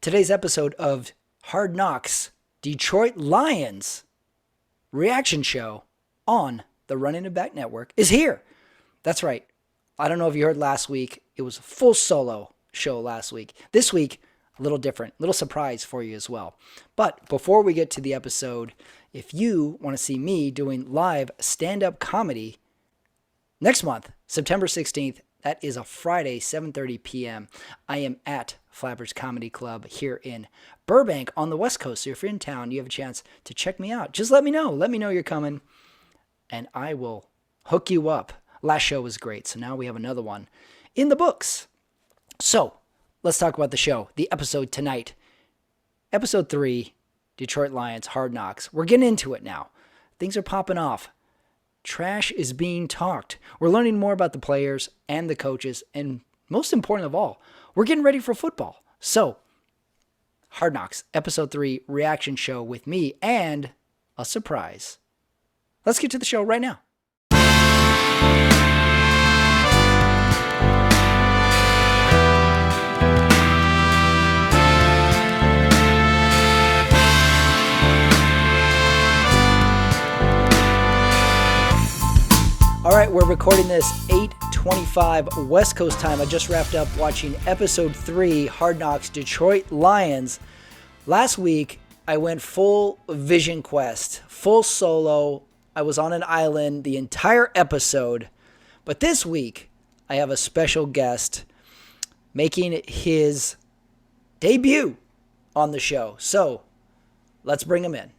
Today's episode of Hard Knocks, Detroit Lions reaction show on the Running It Back Network is here. That's right. I don't know if you heard last week. It was a full solo show last week. This week, a little different, little surprise for you as well. But before we get to the episode, if you want to see me doing live stand-up comedy next month, September 16th, that is a Friday, 7:30 p.m. I am at Flappers Comedy Club here in Burbank on the West Coast. So if you're in town, you have a chance to check me out. Just let me know. Let me know you're coming, and I will hook you up. Last show was great, so now we have another one in the books. So let's talk about the show, the episode tonight. Episode 3, Detroit Lions, Hard Knocks. We're getting into it now. Things are popping off. Trash is being talked. We're learning more about the players and the coaches, and most important of all, we're getting ready for football. So, Hard Knocks, Episode 3, reaction show with me and a surprise. Let's get to the show right now. All right, we're recording this 8:25 West Coast time. I just wrapped up watching Episode 3, Hard Knocks, Detroit Lions. Last week, I went full Vision Quest, full solo. I was on an island the entire episode. But this week, I have a special guest making his debut on the show. So, let's bring him in.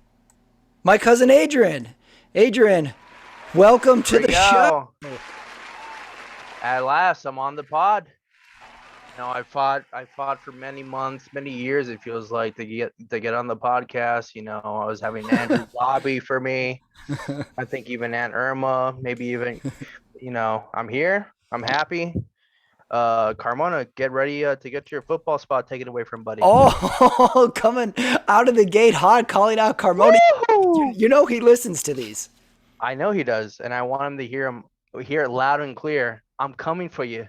My cousin Adrian. Adrian, welcome to the show. At last, I'm on the pod. You know, I fought for many months, many years. It feels like to get on the podcast. You know, I was having Andrew lobby for me. I think even Aunt Irma, maybe even, you know, I'm here. I'm happy. Carmona, get ready to get your football spot taken away from Buddy. Oh, coming out of the gate hot, calling out Carmona. You know he listens to these. I know he does, and I want him to hear it loud and clear. I'm coming for you.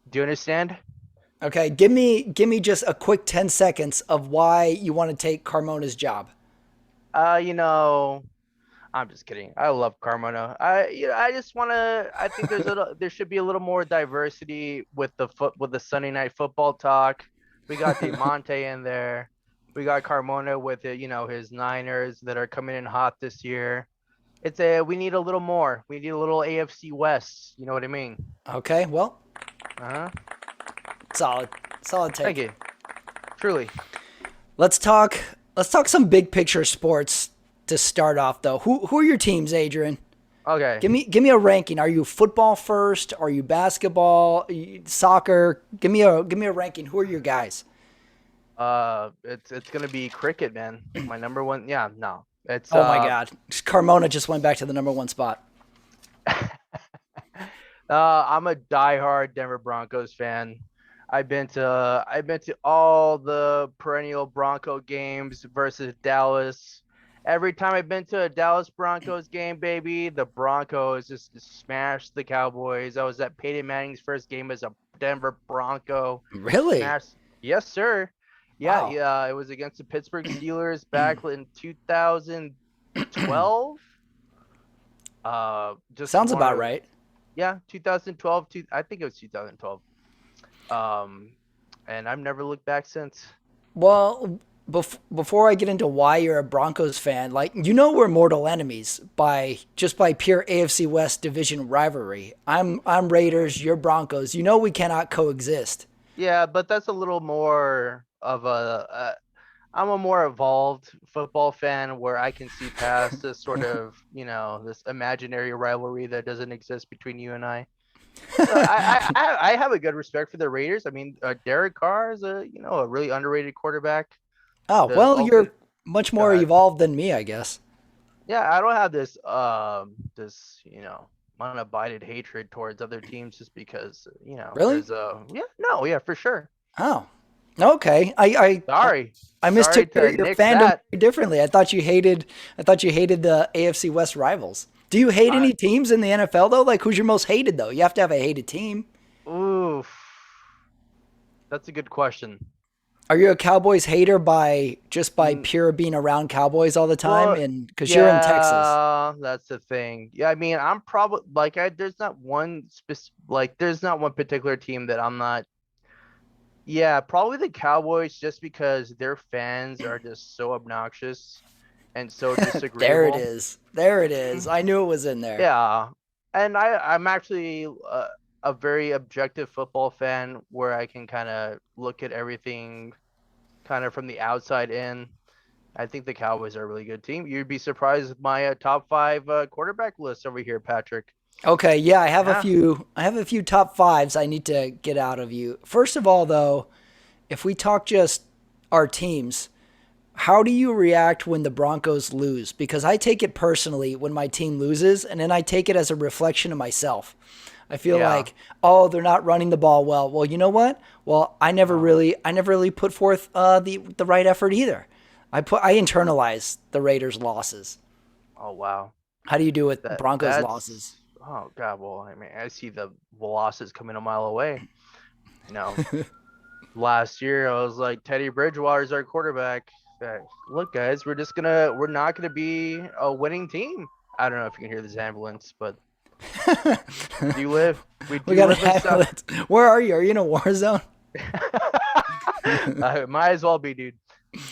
Do you understand? Okay, give me just a quick 10 seconds of why you want to take Carmona's job. You know, I'm just kidding. I love Carmona. I just want to. I think there should be a little more diversity with the Sunday night football talk. We got DeMonte in there. We got Carmona with his Niners that are coming in hot this year. We need a little more. We need a little AFC West. You know what I mean? Okay, well. Solid take. Thank you. Truly. Let's talk some big picture sports to start off though. Who are your teams, Adrian? Okay. Give me a ranking. Are you football first? Are you basketball? Soccer? Give me a ranking. Who are your guys? It's gonna be cricket, man. My number one. Yeah, no. Oh my God! Carmona just went back to the number one spot. I'm a diehard Denver Broncos fan. I've been to all the perennial Bronco games versus Dallas. Every time I've been to a Dallas Broncos game, baby, the Broncos just smashed the Cowboys. I was at Peyton Manning's first game as a Denver Bronco. Really? Yes, sir. Yeah, Wow. yeah, it was against the Pittsburgh Steelers back in 2012. Just sounds about right. Yeah, 2012. I think it was 2012. And I've never looked back since. Well, before I get into why you're a Broncos fan, we're mortal enemies by pure AFC West division rivalry. I'm Raiders, you're Broncos. You know we cannot coexist. Yeah, but that's a little more of I'm a more evolved football fan where I can see past this sort of, this imaginary rivalry that doesn't exist between you and I. I have a good respect for the Raiders. I mean, Derek Carr is a really underrated quarterback. Oh, well, you're much more evolved than me, I guess. Yeah, I don't have this unabided hatred towards other teams just because, Really? Yeah, for sure. Oh, okay. Sorry. I mistook Sorry your nix fandom that. differently. I thought you hated the AFC West rivals. Do you hate any teams in the NFL though? Like, who's your most hated though? You have to have a hated team. Oof. That's a good question. Are you a Cowboys hater by just by Mm, pure being around Cowboys all the time? Well, And because you're in Texas. yeah, that's the thing. Yeah, I mean, I'm probably like there's not one there's not one particular team that I'm not. Yeah, probably the Cowboys just because their fans are just so obnoxious and so There it disagreeable. is. There it is. Mhm. I knew it was in there. Yeah. And I'm actually a very objective football fan where I can kind of look at everything kind of from the outside in. I think the Cowboys are a really good team. You'd be surprised with my top five quarterback list over here, Patrick. Okay, yeah, I have a Yeah, few. I have a few top fives I need to get out of you. First of all, though, if we talk just our teams, how do you react when the Broncos lose? Because I take it personally when my team loses, and then I take it as a reflection of myself. I feel yeah. like, oh, they're not running the ball well. Well, you know what? Well, Oh, I never really put forth the right effort either. I internalize the Raiders' losses. oh wow. How do you do with That Broncos' that's losses? oh god. Well, I mean, I see the losses coming a mile away. You know, last year I was like Teddy Bridgewater's our quarterback. Look, guys, we're not gonna be a winning team. I don't know if you can hear this ambulance, but we We do got to live in handle South. it. Where are you? Are you in a war zone? Might as well be, dude.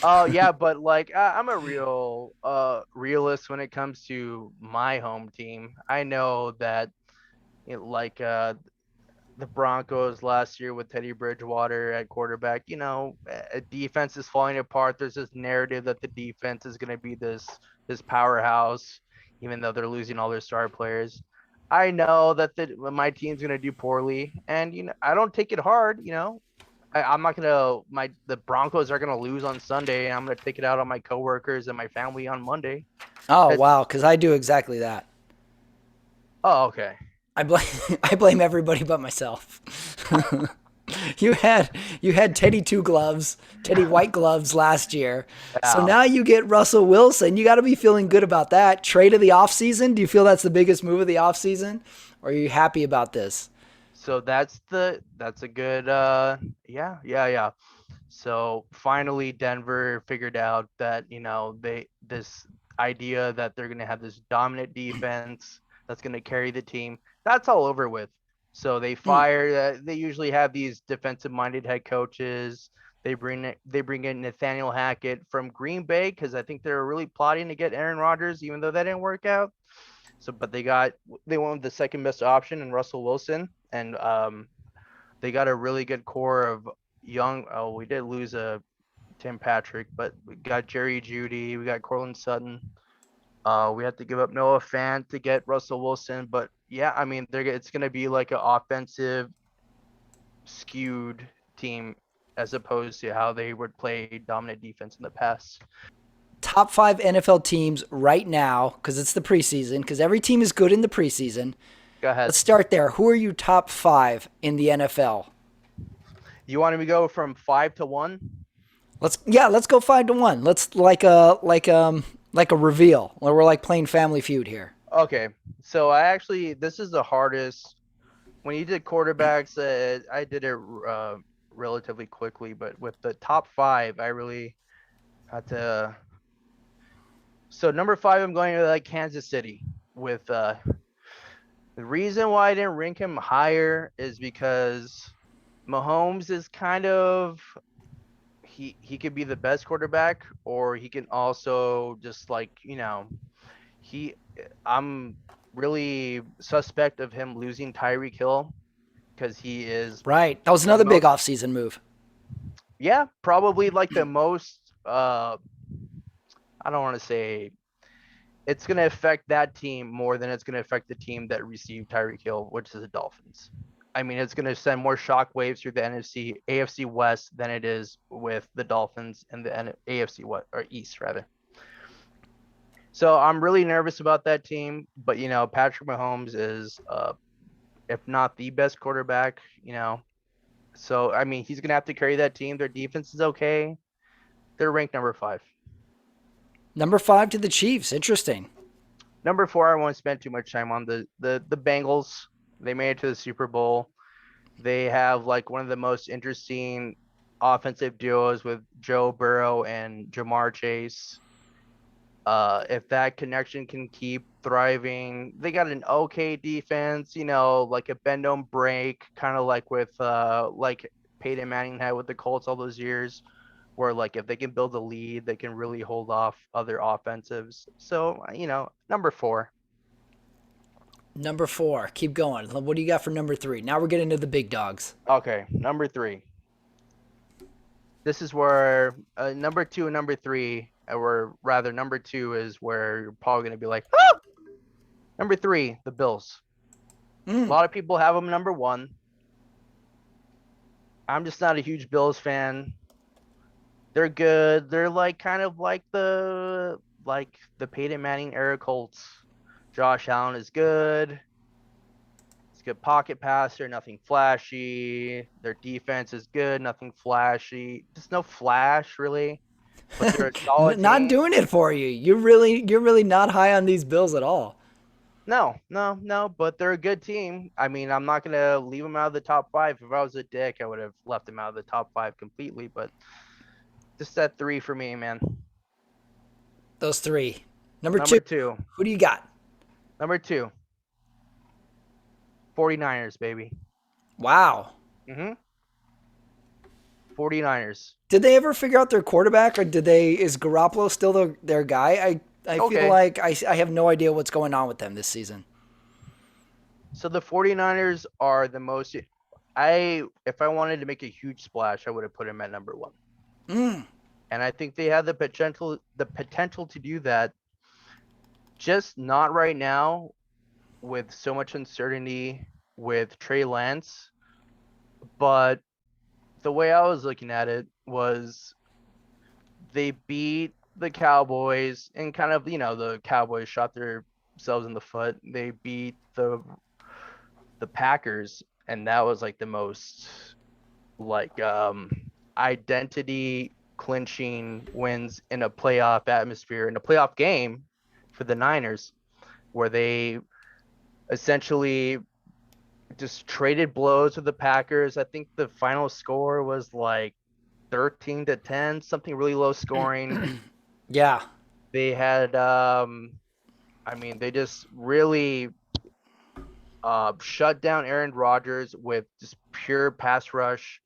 Oh yeah, but like I'm a real realist when it comes to my home team. I know that like the Broncos last year with Teddy Bridgewater at quarterback, defense is falling apart. There's this narrative that the defense is going to be this powerhouse, even though they're losing all their star players. I know that my team's going to do poorly, and I don't take it hard. I'm not gonna the Broncos are gonna lose on Sunday, and I'm gonna take it out on my coworkers and my family on Monday. Oh It's wow, because I do exactly that. oh okay. I blame I blame everybody but myself. you had you had Teddy White Gloves last year. So Yeah. now you get Russell Wilson. You got to be feeling good about that. Trade of the offseason. Do you feel that's the biggest move of the offseason? Or are you happy about this? So that's a good yeah. So finally Denver figured out that they this idea that they're gonna have this dominant defense that's gonna carry the team. That's all over with. So Hmm. they usually have these defensive minded head coaches. They bring in Nathaniel Hackett from Green Bay because I think they were really plotting to get Aaron Rodgers, even though that didn't work out. So, but they went with the second best option in Russell Wilson, and they got a really good core of young. Oh, we did lose a Tim Patrick, but we got Jerry Judy, we got Cortland Sutton. We had to give up Noah Fant to get Russell Wilson, but yeah, I mean, it's gonna be like an offensive skewed team as opposed to how they would play dominant defense in the past. Top five NFL teams right now, because it's the preseason, because every team is good in the preseason. Go ahead. Let's start there. Who are you top five in the NFL? You wanted me to go from 5 to 1? Let's go 5-1. Let's like a reveal. We're like playing Family Feud here. Okay, so this is the hardest when you did quarterbacks. I did it relatively quickly, but with the top five, I really had to. So number five, I'm going to like Kansas City. With the reason why I didn't rank him higher is because Mahomes is kind of he could be the best quarterback, or he can also just he. I'm really suspect of him losing Tyreek Hill because he is Right. That was the another big most, offseason move. yeah, probably like the most. I don't want to say it's going to affect that team more than it's going to affect the team that received Tyreek Hill, which is the Dolphins. I mean, it's going to send more shockwaves through the AFC West than it is with the Dolphins and the AFC West or East rather. So I'm really nervous about that team, but Patrick Mahomes is, if not the best quarterback. So I mean, he's gonna have to carry that team. Their defense is okay. They're ranked number five. Number five to the Chiefs. Interesting. Number four, I won't spend too much time on the Bengals. They made it to the Super Bowl. They have like one of the most interesting offensive duos with Joe Burrow and Jamar Chase. If that connection can keep thriving, they got an okay defense, like a bend don't break, kind of like with like Peyton Manning had with the Colts all those years, where like if they can build a lead, they can really hold off other offensives. So, number four. Number 4. Keep going. What do you got for number 3? Now we're getting to the big dogs. Okay, number three. This is where number two and number three, or rather, number two is where you're probably going to be like, ah! Number three, the Bills. A lot of people have them number one. I'm just not a huge Bills fan. They're good. They're like kind of like the Peyton Manning era Colts. Josh Allen is good. He's a good pocket passer, nothing flashy. Their defense is good, nothing flashy. Just no flash really. But they're a solid Not team. doing it for you. You're really not high on these Bills at all. No, no, no, but they're a good team. I mean, I'm not gonna leave them out of the top five. If I was a dick, I would have left them out of the top five completely. But just that three for me, man. Those 3. Number 2. Number two, Who do you got? number two, 49ers, baby. Wow. 49ers. Did they ever figure out their quarterback, or is Garoppolo still their guy? I feel Okay. like I have no idea what's going on with them this season. So the 49ers are the most. If I wanted to make a huge splash, I would have put him at number one. And I think they have the potential to do that. Just not right now, with so much uncertainty with Trey Lance. But the way I was looking at it was they beat the Cowboys and kind of, the Cowboys shot themselves in the foot. They beat the Packers, and that was like the most like identity clinching wins in a playoff atmosphere, in a playoff game for the Niners, where they essentially just traded blows with the Packers. I think the final score was like 13-10, something really low scoring. Yeah. They had they just really shut down Aaron Rodgers with just pure pass rush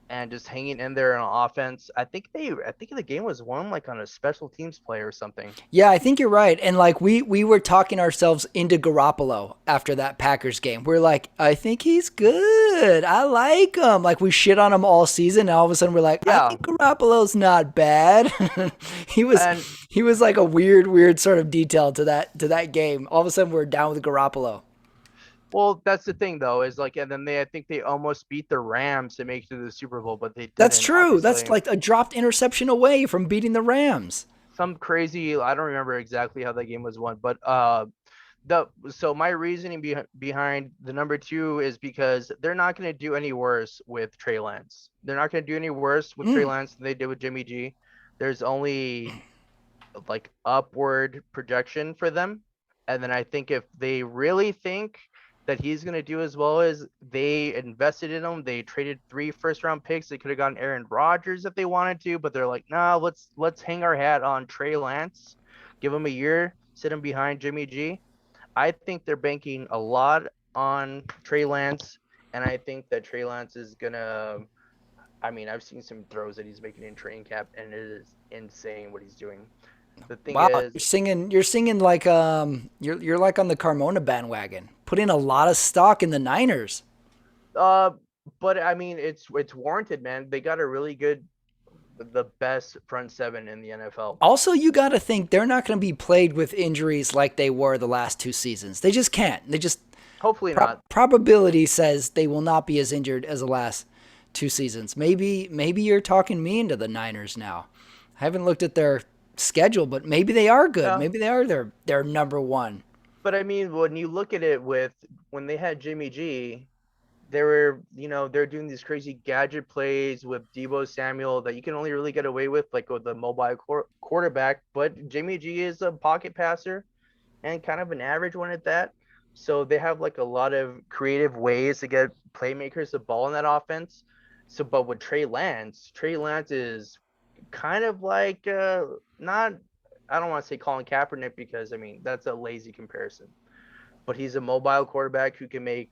and just hanging in there on offense. I think the game was won like on a special teams play or something. Yeah, I think you're right. And like we were talking ourselves into Garoppolo after that Packers game. We're like, I think he's good. I like him. Like we shit on him all season, and all of a sudden we're like, I think Garoppolo's not bad. he was like a weird sort of detail to that game. All of a sudden we're down with Garoppolo. Well, that's the thing though, is like, and then I think they almost beat the Rams to make it to the Super Bowl, but they didn't. That's true. Obviously. That's like a dropped interception away from beating the Rams. Some crazy, I don't remember exactly how that game was won, but so my reasoning behind the number two is because they're not going to do any worse with Trey Lance. They're not going to do any worse with Trey Lance than they did with Jimmy G. There's only like upward projection for them. And then I think if they really think that he's going to do as well as they invested in him, they traded 3 first-round picks. They could have gotten Aaron Rodgers if they wanted to, but they're like, nah, let's hang our hat on Trey Lance, give him a year, sit him behind Jimmy G. I think they're banking a lot on Trey Lance, and I think that Trey Lance is gonna. I mean, I've seen some throws that he's making in training camp, and it is insane what he's doing. The thing is, you're singing like you're like on the Carmona bandwagon. Put in a lot of stock in the Niners. but I mean, it's warranted, man. They got a really good, the best front seven in the NFL. Also, you got to think they're not going to be plagued with injuries like they were the last 2 seasons. They just can't. They just hopefully not. Probability says they will not be as injured as the last 2 seasons. Maybe you're talking me into the Niners now. I haven't looked at their schedule, but maybe they are good. Yeah. Maybe they are their number one. But I mean, when you look at it when they had Jimmy G, they were, they're doing these crazy gadget plays with Deebo Samuel that you can only really get away with like with the mobile quarterback. But Jimmy G is a pocket passer and kind of an average one at that. So they have like a lot of creative ways to get playmakers the ball in that offense. So, but with Trey Lance is kind of like not. I don't want to say Colin Kaepernick because I mean that's a lazy comparison, but he's a mobile quarterback who can make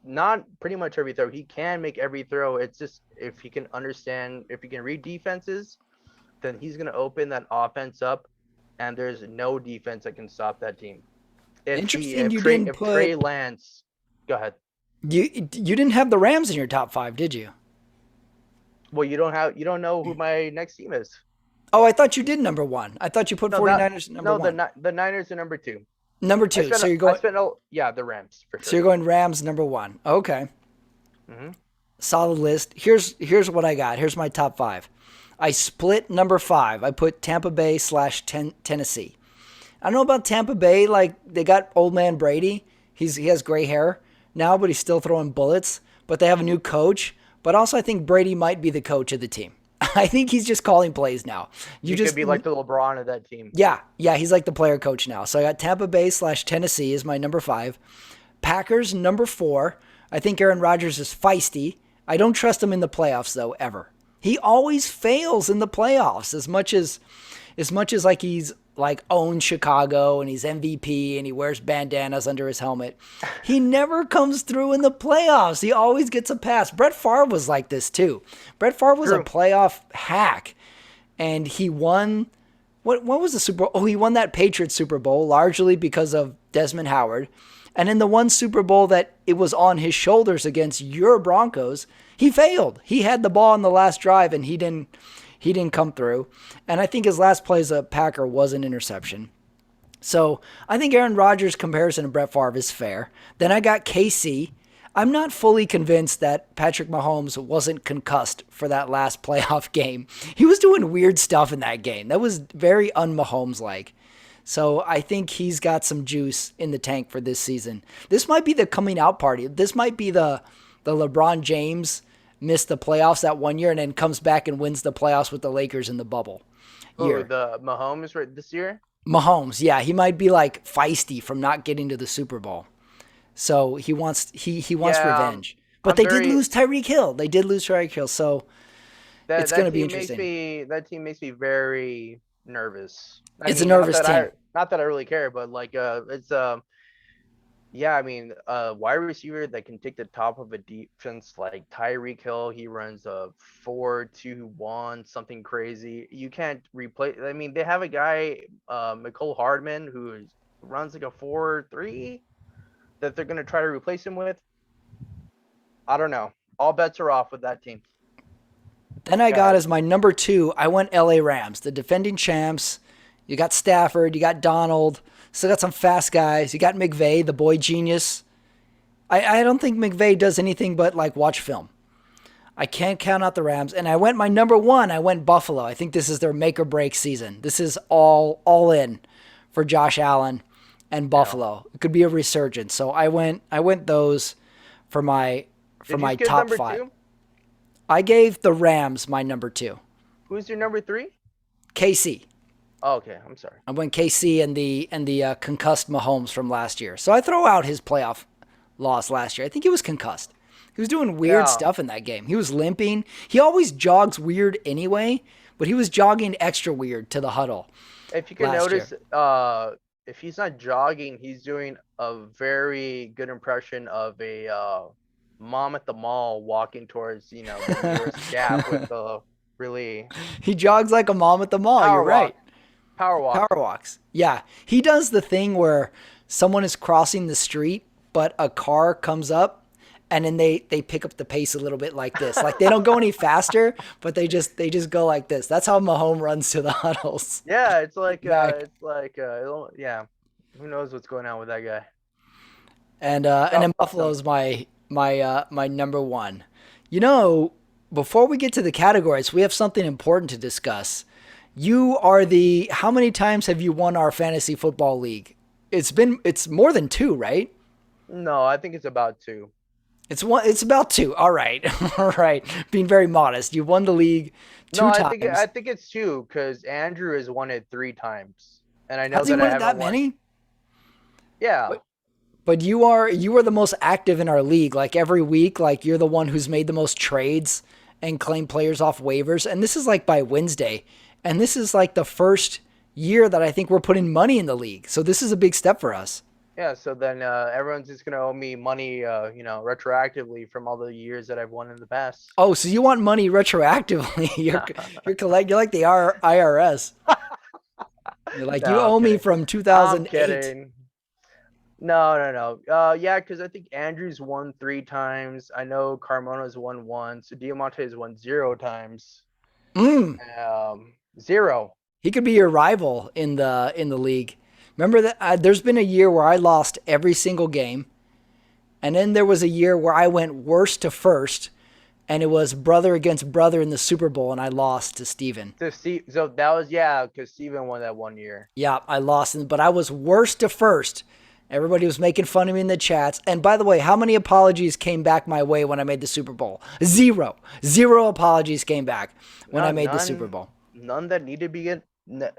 not pretty much every throw. He can make every throw. It's just if he can understand, if he can read defenses, then he's gonna open that offense up, and there's no defense that can stop that team. Interesting you didn't If put Trey Lance, go ahead. you didn't have the Rams in your top 5, did you? Well, you don't know who my next team is. Oh, I thought you did number 1. I thought you put No, 49ers number no, 1. the Niners are number 2. Number 2. So you're going Yeah, the Rams for So sure. you're going Rams number 1. Okay. Hmm. Solid list. Here's what I got. Here's my top 5. I split number 5. I put Tampa Bay / Tennessee. I don't know about Tampa Bay. Like, they got old man Brady. He has gray hair now, but he's still throwing bullets. But they have a new coach. But also, I think Brady might be the coach of the team. I think he's just calling plays now. You just could be like the LeBron of that team. Yeah, he's like the player coach now. So I got Tampa Bay / Tennessee is my number 5. Packers number 4. I think Aaron Rodgers is feisty. I don't trust him in the playoffs though, ever. He always fails in the playoffs as much as like he's like owns Chicago and he's MVP and he wears bandanas under his helmet. He never comes through in the playoffs. He always gets a pass. Brett Favre was like this too. Brett Favre was a playoff hack, and he won. What was the Super Bowl? Oh, he won that Patriots Super Bowl largely because of Desmond Howard. And in the one Super Bowl that it was on his shoulders against your Broncos, he failed. He had the ball on the last drive and he didn't come through. And I think his last play as a Packer was an interception. So I think Aaron Rodgers' comparison to Brett Favre is fair. Then I got KC. I'm not fully convinced that Patrick Mahomes wasn't concussed for that last playoff game. He was doing weird stuff in that game. That was very un-Mahomes-like. So I think he's got some juice in the tank for this season. This might be the coming out party. This might be the LeBron James missed the playoffs that one year and then comes back and wins the playoffs with the Lakers in the bubble year. Oh, the Mahomes right this year? Mahomes, yeah. He might be like feisty from not getting to the Super Bowl. So he wants revenge. But did lose Tyreek Hill. They did lose Tyreek Hill. So it's going to be interesting. That team makes me very nervous. It's a nervous team. Not that I really care, but like it's yeah, I mean, wide receiver that can take the top of a defense like Tyreek Hill, he runs a 4-2-1, something crazy. You can't replace. I mean, they have a guy, McCole Hardman, who runs like a 4-3 that they're gonna try to replace him with. I don't know. All bets are off with that team. Then I got as my number 2, I went LA Rams, the defending champs. You got Stafford, you got Donald, still got some fast guys. You got McVay, the boy genius. I don't think McVay does anything but like watch film. I can't count out the Rams. And I went my number 1, I went Buffalo. I think this is their make or break season. This is all in for Josh Allen and Buffalo. It could be a resurgence. So I went those for my top 5. 2? I gave the Rams my number 2. Who's your number 3? KC. Oh, okay, I'm sorry. I went KC and the concussed Mahomes from last year. So I throw out his playoff loss last year. I think he was concussed. He was doing weird stuff in that game. He was limping. He always jogs weird anyway, but he was jogging extra weird to the huddle. If you can notice, if he's not jogging, he's doing a very good impression of a mom at the mall walking towards, the nearest gap with the really. He jogs like a mom at the mall. You're right. Power walks. Yeah. He does the thing where someone is crossing the street, but a car comes up and then they pick up the pace a little bit like this. Like they don't go any faster, but they just go like this. That's how Mahomes runs to the huddles. Yeah, it's like yeah. Who knows what's going on with that guy? And then Buffalo's my number 1. Before we get to the categories, we have something important to discuss. You are how many times have you won our fantasy football league? It's more than 2, right? No, I think it's about 2. It's about 2. All right. All right. Being very modest. You won the league 2 times. I think it's 2 because Andrew has won it 3 times. And I know Has he won it that many? Yeah. But you are the most active in our league. Like every week, like you're the one who's made the most trades and claim players off waivers. And this is like by Wednesday. And this is like the first year that I think we're putting money in the league. So this is a big step for us. Yeah, so then everyone's just gonna owe me money, retroactively from all the years that I've won in the past. Oh, so you want money retroactively? You're like the IRS. You're like, you No, I'm owe me kidding. from I'm 2008. kidding. No. Yeah, because I think Andrew's won 3 times. I know Carmona's won once. Diamante's won 0 times. Mm. 0. He could be your rival in the league. Remember that there's been a year where I lost every single game, and then there was a year where I went worst to first, and it was brother against brother in the Super Bowl, and I lost to Steven. So that was, yeah, because Steven won that one year. Yeah, I lost, but I was worst to first. Everybody was making fun of me in the chats. And by the way, how many apologies came back my way when I made the Super Bowl? 0. 0 apologies came back when I made the Super Bowl. None that need to be in.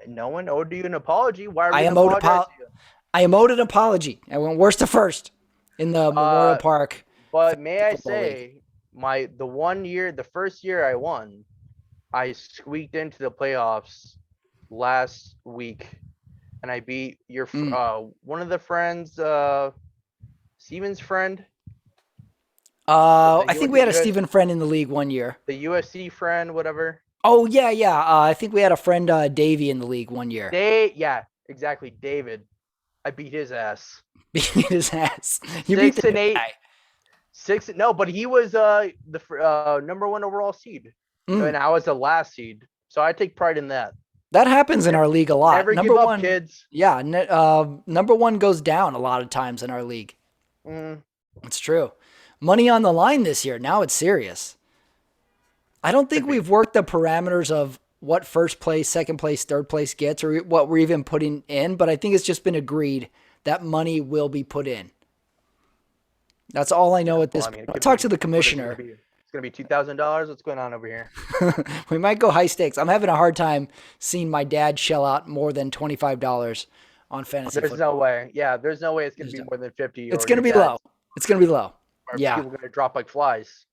No one owed you an apology. Why are we I going to apologize to you? I emoted an apology. I went worst to first in the Memorial Park. But may I say, the first year I won, I squeaked into the playoffs last week, and I beat your one of the friends, Steven's friend. I think we had a Steven friend in the league one year. The USC friend, whatever. Oh, yeah. I think we had a friend, Davey, in the league one year. Yeah, exactly. David. I beat his ass. Beat his ass. You 6 and 8. Guy. 6. No, but he was the number 1 overall seed, and I was the last seed. So I take pride in that. That happens in our league a lot. Never give up, kids. Yeah, number 1 goes down a lot of times in our league. It's true. Money on the line this year. Now it's serious. I don't think we've worked the parameters of what first place, second place, third place gets, or what we're even putting in, but I think it's just been agreed that money will be put in. That's all I know at this point. I'll talk to the commissioner. It's going to be $2,000. What's going on over here? We might go high stakes. I'm having a hard time seeing my dad shell out more than $25 on fantasy football. No way. Yeah, there's no way it's going to be more than 50. It's going to be low. It's going to be low. Yeah. People are going to drop like flies.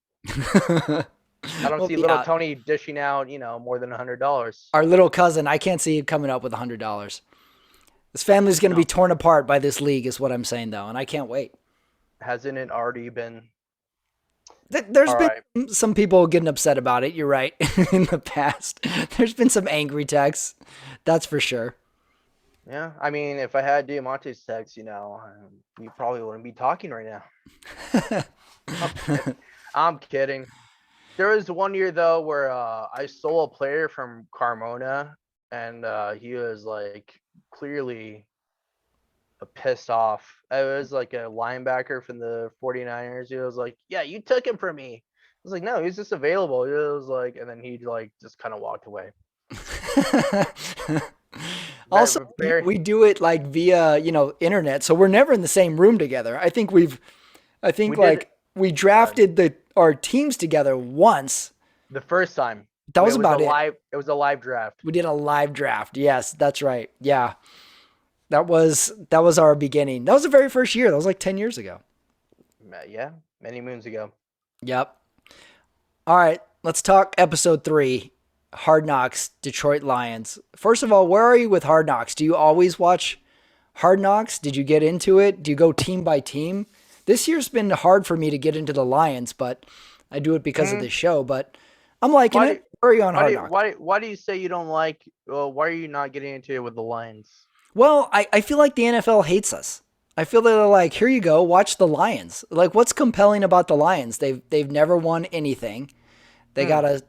I don't see little Tony dishing out, more than $100. Our little cousin, I can't see him coming up with $100. This family's going to be torn apart by this league is what I'm saying, though, and I can't wait. Hasn't it already been? There's been some people getting upset about it. You're right. In the past, there's been some angry texts. That's for sure. Yeah. I mean, if I had Diamante's text, we probably wouldn't be talking right now. I'm kidding. There was one year, though, where I stole a player from Carmona, and he was, clearly pissed off. I was like a linebacker from the 49ers. He was like, yeah, you took him from me. I was like, no, he's just available. It was like, and then he just kind of walked away. Also, we do it via, internet. So we're never in the same room together. I think we drafted our teams together once. The first time. That was about it. It was a live draft. We did a live draft. Yes, that's right. Yeah. That was our beginning. That was the very first year. That was 10 years ago. Yeah, many moons ago. Yep. All right, let's talk episode 3, Hard Knocks, Detroit Lions. First of all, where are you with Hard Knocks? Do you always watch Hard Knocks? Did you get into it? Do you go team by team? This year's been hard for me to get into the Lions, but I do it because of this show. But I'm liking it. Where are you on Hard Knocks? Why do you say you don't like? Why are you not getting into it with the Lions? Well, I feel like the NFL hates us. I feel that they're like, here you go, watch the Lions. What's compelling about the Lions? They've never won anything. They got a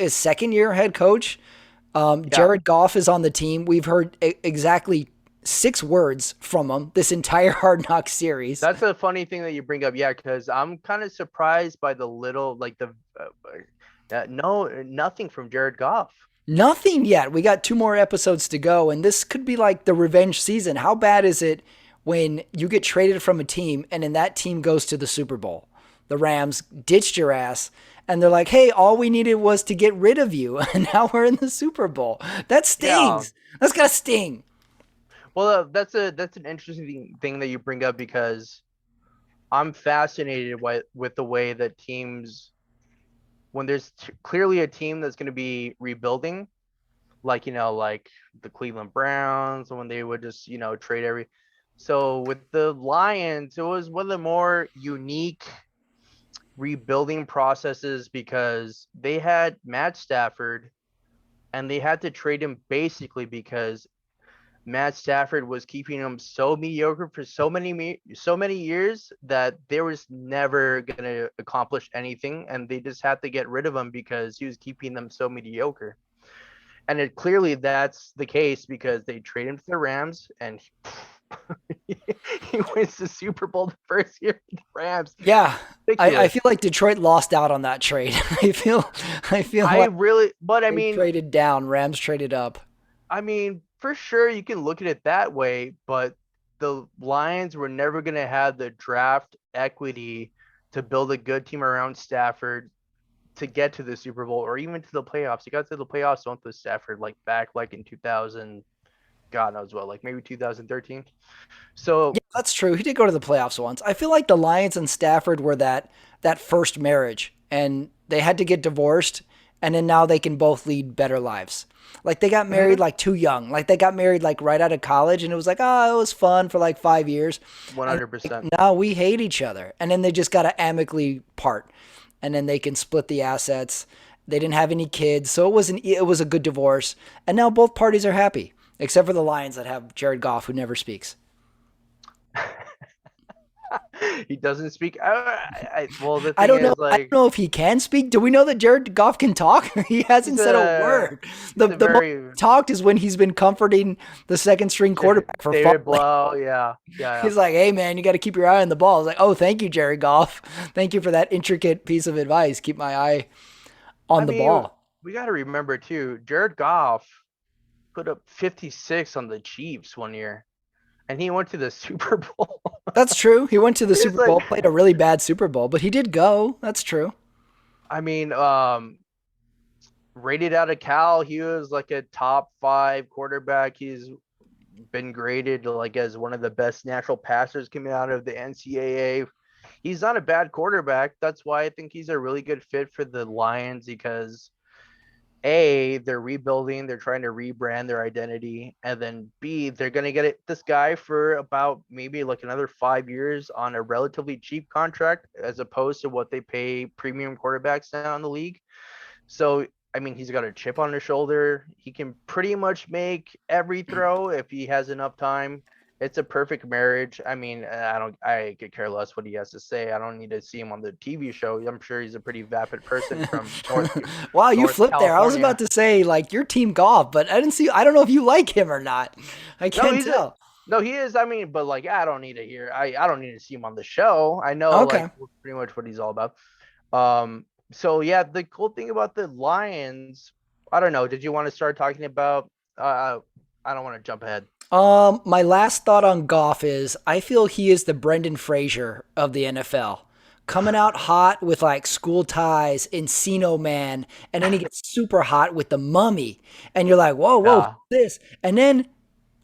second-year head coach. Jared Goff is on the team. We've heard exactly 6 words from him this entire Hard Knocks series. That's a funny thing that you bring up, yeah, because I'm kind of surprised by the little, nothing from Jared Goff. Nothing yet. We got 2 more episodes to go, and this could be the revenge season. How bad is it when you get traded from a team and then that team goes to the Super Bowl? The Rams ditched your ass, and they're like, hey, all we needed was to get rid of you, and now we're in the Super Bowl. That stings. Yeah. That's got to sting. Well, that's an interesting thing that you bring up, because I'm fascinated with the way that teams when there's clearly a team that's going to be rebuilding, like like the Cleveland Browns, when they would just trade every. So with the Lions, it was one of the more unique rebuilding processes because they had Matt Stafford and they had to trade him basically because Matt Stafford was keeping him so mediocre for so many years that they was never gonna accomplish anything, and they just had to get rid of him because he was keeping them so mediocre. And clearly that's the case because they trade him to the Rams, and he wins the Super Bowl the first year with the Rams. Yeah, I Ridiculous. feel like Detroit lost out on that trade. I feel I like really, but I they mean, traded down, Rams traded up. for sure you can look at it that way, but the Lions were never going to have the draft equity to build a good team around Stafford to get to the Super Bowl or even to the playoffs. He got to the playoffs with Stafford like back like in 2000, God knows what, like maybe 2013. Yeah, So that's true. He did go to the playoffs once. I feel like the Lions and Stafford were that first marriage, and they had to get divorced, and then now they can both lead better lives. Like they got married like too young. Like they got married like right out of college, and it was like, oh, it was fun for like 5 years, and like, 100%. now we hate each other, and then they just got to amicably part, and then they can split the assets. They didn't have any kids, so it was a good divorce, and now both parties are happy, except for the Lions that have Jared Goff who never speaks. He doesn't speak. Well, the I thing don't know. is, I don't like, know if he can speak. Do we know that Jared Goff can talk? He he's hasn't said a a word. The he's a the most very he talked is when he's been comforting the second string quarterback for David fumbling. Blow. Yeah, yeah, He's like, "Hey man, you got to keep your eye on the ball." I was like, "Oh, thank you, Jared Goff. Thank you for that intricate piece of advice. Keep my eye I on the mean, ball." we got to remember too, Jared Goff put up 56 on the Chiefs one year, and he went to the Super Bowl. That's true. He went to the It's Super like, Bowl, played a really bad Super Bowl, but he did go. That's true. I mean, rated out of Cal, he was like a top five quarterback. He's been graded like as one of the best natural passers coming out of the NCAA. He's not a bad quarterback. That's why I think he's a really good fit for the Lions because they're rebuilding, they're trying to rebrand their identity, and then B, they're gonna get this guy for about maybe like another 5 years on a relatively cheap contract as opposed to what they pay premium quarterbacks now in the league. So I mean, he's got a chip on his shoulder. He can pretty much make every throw if he has enough time. It's a perfect marriage. I mean, I could care less what he has to say. I don't need to see him on the TV show. I'm sure he's a pretty vapid person from Wow, you North flipped there. I was about California. to say like your team Goff, but I didn't see. I don't know if you like him or not. I No, can't he's a tell. no, he is. I mean, but like, I don't need to hear. I don't need to see him on the show. I know like Okay. pretty much what he's all about. So yeah, the cool thing about the Lions, I don't know. Did you want to start talking about? I don't want to jump ahead. My last thought on Goff is I feel he is the Brendan Fraser of the NFL. Coming out hot with like school ties, Encino Man, and then he gets super hot with the mummy. And you're like, whoa, whoa, who's Yeah, this? And then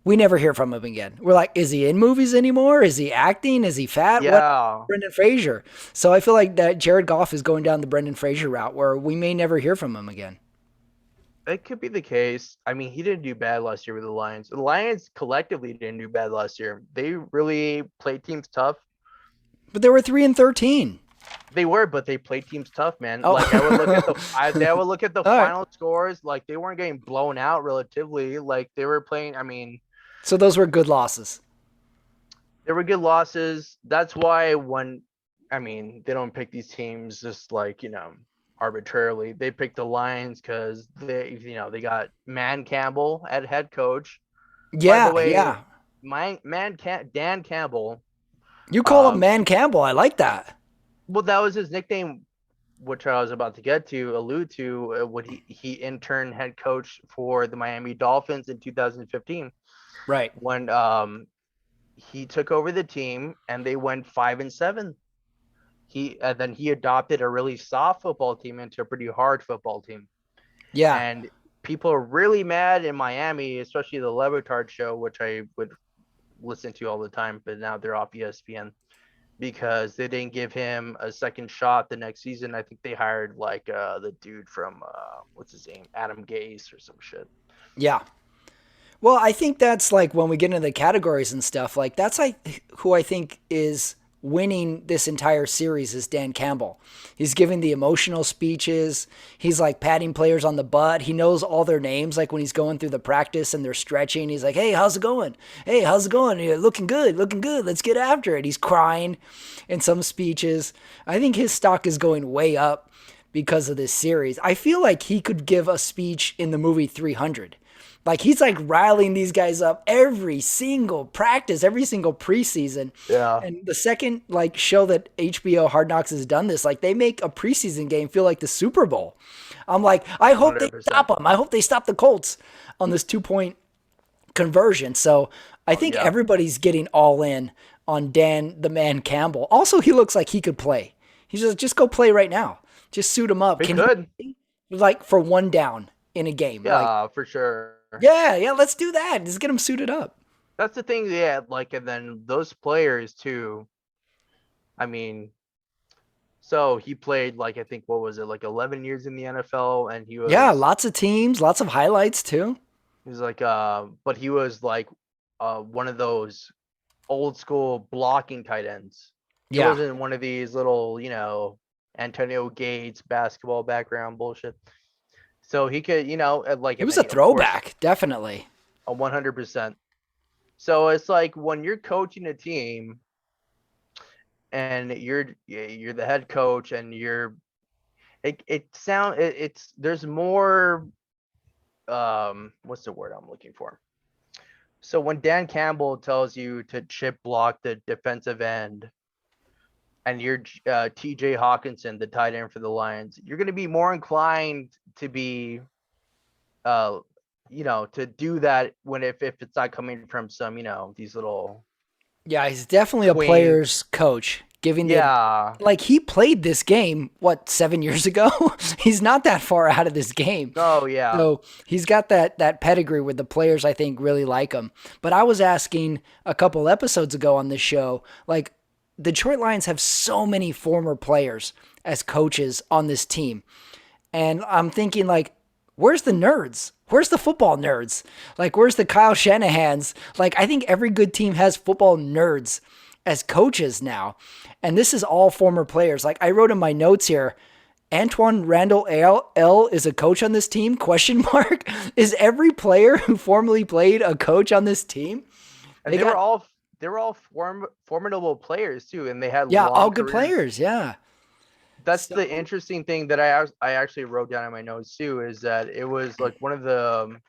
we never hear from him again. We're like, is he in movies anymore? Is he acting? Is he fat? What? yeah. Brendan Fraser. So I feel like that Jared Goff is going down the Brendan Fraser route where we may never hear from him again. It could be the case. I mean, he didn't do bad last year with the Lions. The Lions collectively didn't do bad last year. They really played teams tough. But they were 3-13. They were, but they played teams tough, man. Oh, Like I would look at the all right. final scores. Like they weren't getting blown out relatively. Like they were playing. I mean, So those were good losses. there were good losses. That's why I mean, they don't pick these teams just like arbitrarily. They pick the Lions because they got Man Campbell at head coach. By the Yeah, way, yeah. Dan Campbell. You call him Um, Man Campbell. I like that. well, that was his nickname, which I was about to allude to, when he interned head coach for the Miami Dolphins in 2015, Right. when he took over the team and they went 5-7. Then he adopted a really soft football team into a pretty hard football team, Yeah. and people are really mad in Miami, especially the Levitard show, which I would listen to all the time, but now they're off ESPN. because they didn't give him a second shot the next season. I think they hired like the dude from what's his name, Adam Gase or some shit. Yeah. Well, I think that's like when we get into the categories and stuff, like that's like who I think is winning this entire series is Dan Campbell. He's giving the emotional speeches. He's like patting players on the butt. He knows all their names. Like when he's going through the practice and they're stretching, he's like, "Hey, how's it going? Hey, how's it going? You're looking good, looking good. Let's get after it." He's crying in some speeches. I think his stock is going way up because of this series. I feel like he could give a speech in the movie 300. Like he's like riling these guys up every single practice, every single preseason. Yeah, And the second like show that HBO Hard Knocks has done this, like they make a preseason game feel like the Super Bowl. I'm like, I hope they 100%. stop them. I hope they stop the Colts on this 2 point conversion. So I think Yeah, everybody's getting all in on Dan the Man Campbell. Also, he looks like he could play. He's just go play right now. Just suit him up. he Can could. he like for one down in a game? Like Yeah, for sure. yeah, let's do that. Just get them suited up. That's the thing. Yeah, like and then those players too. I mean, so he played like I think what was it like 11 years in the NFL, and Yeah, lots of teams, lots of highlights too. he was like but he was like one of those old school blocking tight ends. He Yeah, wasn't one of these little, Antonio Gates basketball background bullshit. So he could, like, he and was then a he, of course, throwback, definitely. a 100%. So it's like when you're coaching a team and you're the head coach and it's there's more what's the word I'm looking for? So when Dan Campbell tells you to chip block the defensive end and you're TJ Hawkinson, the tight end for the Lions, you're going to be more inclined to be, uh, to do that when if it's not coming from some, these little Yeah, he's definitely a twink. player's coach, giving the Yeah. like he played this game what 7 years ago. He's not that far out of this game. Oh, yeah. So he's got that pedigree where the players I think really like him. But I was asking a couple episodes ago on this show, like the Detroit Lions have so many former players as coaches on this team. And I'm thinking like, where's the nerds? Where's the football nerds? Like, where's the Kyle Shanahans? Like, I think every good team has football nerds as coaches now. And this is all former players. Like I wrote in my notes here, Antoine Randall L is a coach on this team? Question mark. Is every player who formerly played a coach on this team? And They got they were all formidable players too, and they had yeah, all long good careers. players. Yeah. That's So the interesting thing that I actually wrote down in my notes too, is that it was like one of the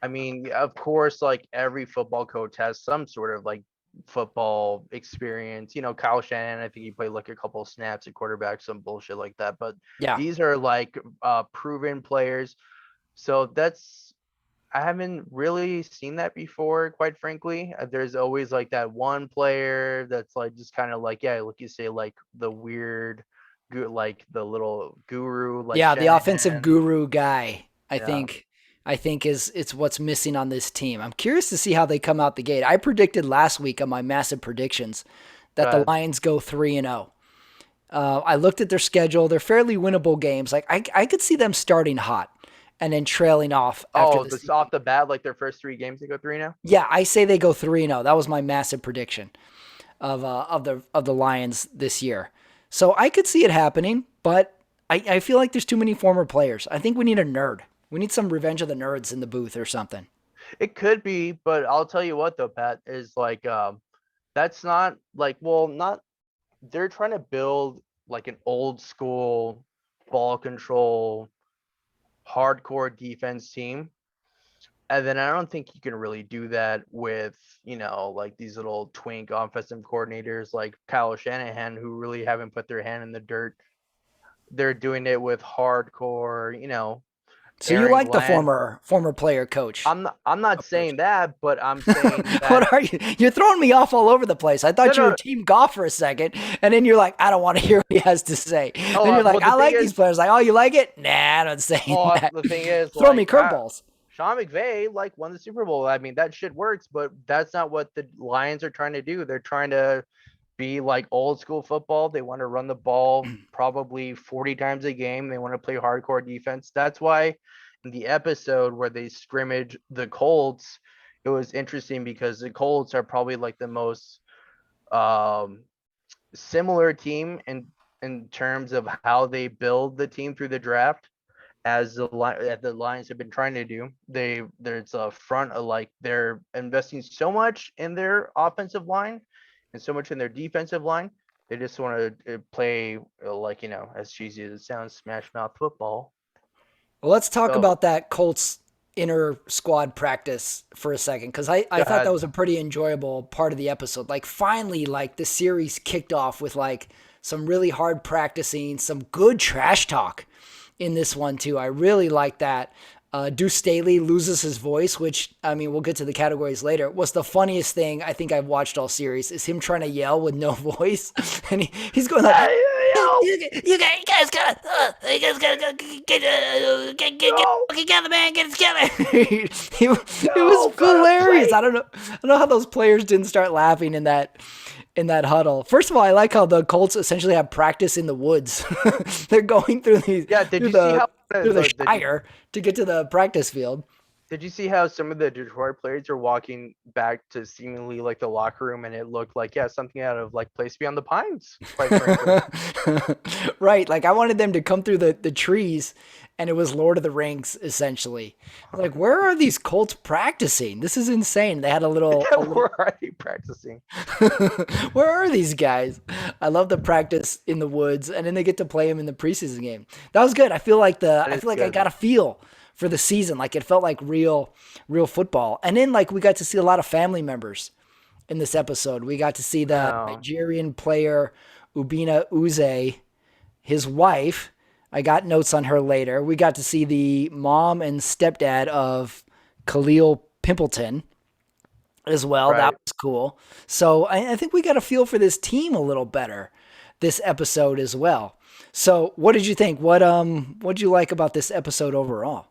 I mean, of course, like every football coach has some sort of like football experience. Kyle Shannon, I think he played like a couple of snaps at quarterback, some bullshit like that. But yeah, these are like proven players. So I haven't really seen that before, quite frankly. There's always like that one player that's like just kind of like, yeah, like you say, like the weird, like the little guru, like yeah, the offensive Shanahan. guru guy. I Yeah, think I think is it's what's missing on this team. I'm curious to see how they come out the gate. I predicted last week on my massive predictions that the but Lions go 3-0. I looked at their schedule. They're fairly winnable games. Like I could see them starting hot and then trailing off after oh, this. this off the bat, like their first three games, they go three now. Yeah, I say they go 3-0. That was my massive prediction of the Lions this year. So I could see it happening, but I feel like there's too many former players. I think we need a nerd. We need some Revenge of the Nerds in the booth or something. It could be, but I'll tell you what though, Pat, is like that's not like, well, not they're trying to build like an old school ball control hardcore defense team. And then I don't think you can really do that with, like these little twink offensive coordinators like Kyle Shanahan, who really haven't put their hand in the dirt. They're doing it with hardcore, So you Aaron like the Glenn. former player coach I'm not approach? saying that, but I'm saying that What are you? You're throwing me off all over the place. I no, thought you were no. Team Goff for a second, and then you're like, I don't want to hear what he has to say. Oh, Then you're well, like, the I thing like these is, players. Like, oh, you like it? Nah, I'm not saying that. the thing is, Throw me like, curveballs. Sean McVay like won the Super Bowl. I mean, that shit works, but that's not what the Lions are trying to do. They're trying to be like old school football. They want to run the ball probably 40 times a game. They want to play hardcore defense. That's why in the episode where they scrimmage the Colts, it was interesting because the Colts are probably like the most um, similar team in terms of how they build the team through the draft as the Lions have been trying to do. There's a front of like they're investing so much in their offensive line and so much in their defensive line. They just want to play like, as cheesy as it sounds, smash mouth football. Well, let's talk So about that Colts inner squad practice for a second, because I go thought that ahead. was a pretty enjoyable part of the episode. Like finally, like the series kicked off with like some really hard practicing, some good trash talk in this one too. I really like that. Deuce Staley loses his voice, which, I mean, we'll get to the categories later, was the funniest thing I think I've watched all series, is him trying to yell with no voice. And he's going like, Hey, yo, you guys gotta get yo, together, man, get it together. It was yo, gotta hilarious. play. I don't know how those players didn't start laughing in that huddle. First of all, I like how the Colts essentially have practice in the woods. They're going through Yeah, did you see how through the Shire to get to the practice field. did you see how some of the Detroit players are walking back to seemingly like the locker room, and it looked like, yeah, something out of like Place Beyond the Pines, quite frankly. Right. Like I wanted them to come through the trees, and it was Lord of the Rings essentially. Like, where are these Colts practicing? This is insane. They had a little, Yeah, where are they practicing? where are these guys? I love the practice in the woods, and then they get to play them in the preseason game. That was good. I feel like That I is feel like I good. got a feel for the season. Like it felt like real football. And then like we got to see a lot of family members in this episode. We got to see the No. Nigerian player Ubina Uze, his wife. I got notes on her later. We got to see the mom and stepdad of Khalil Pimpleton as well. That Right. was cool. So I think we got a feel for this team a little better this episode as well. So what did you think? What did you like about this episode overall?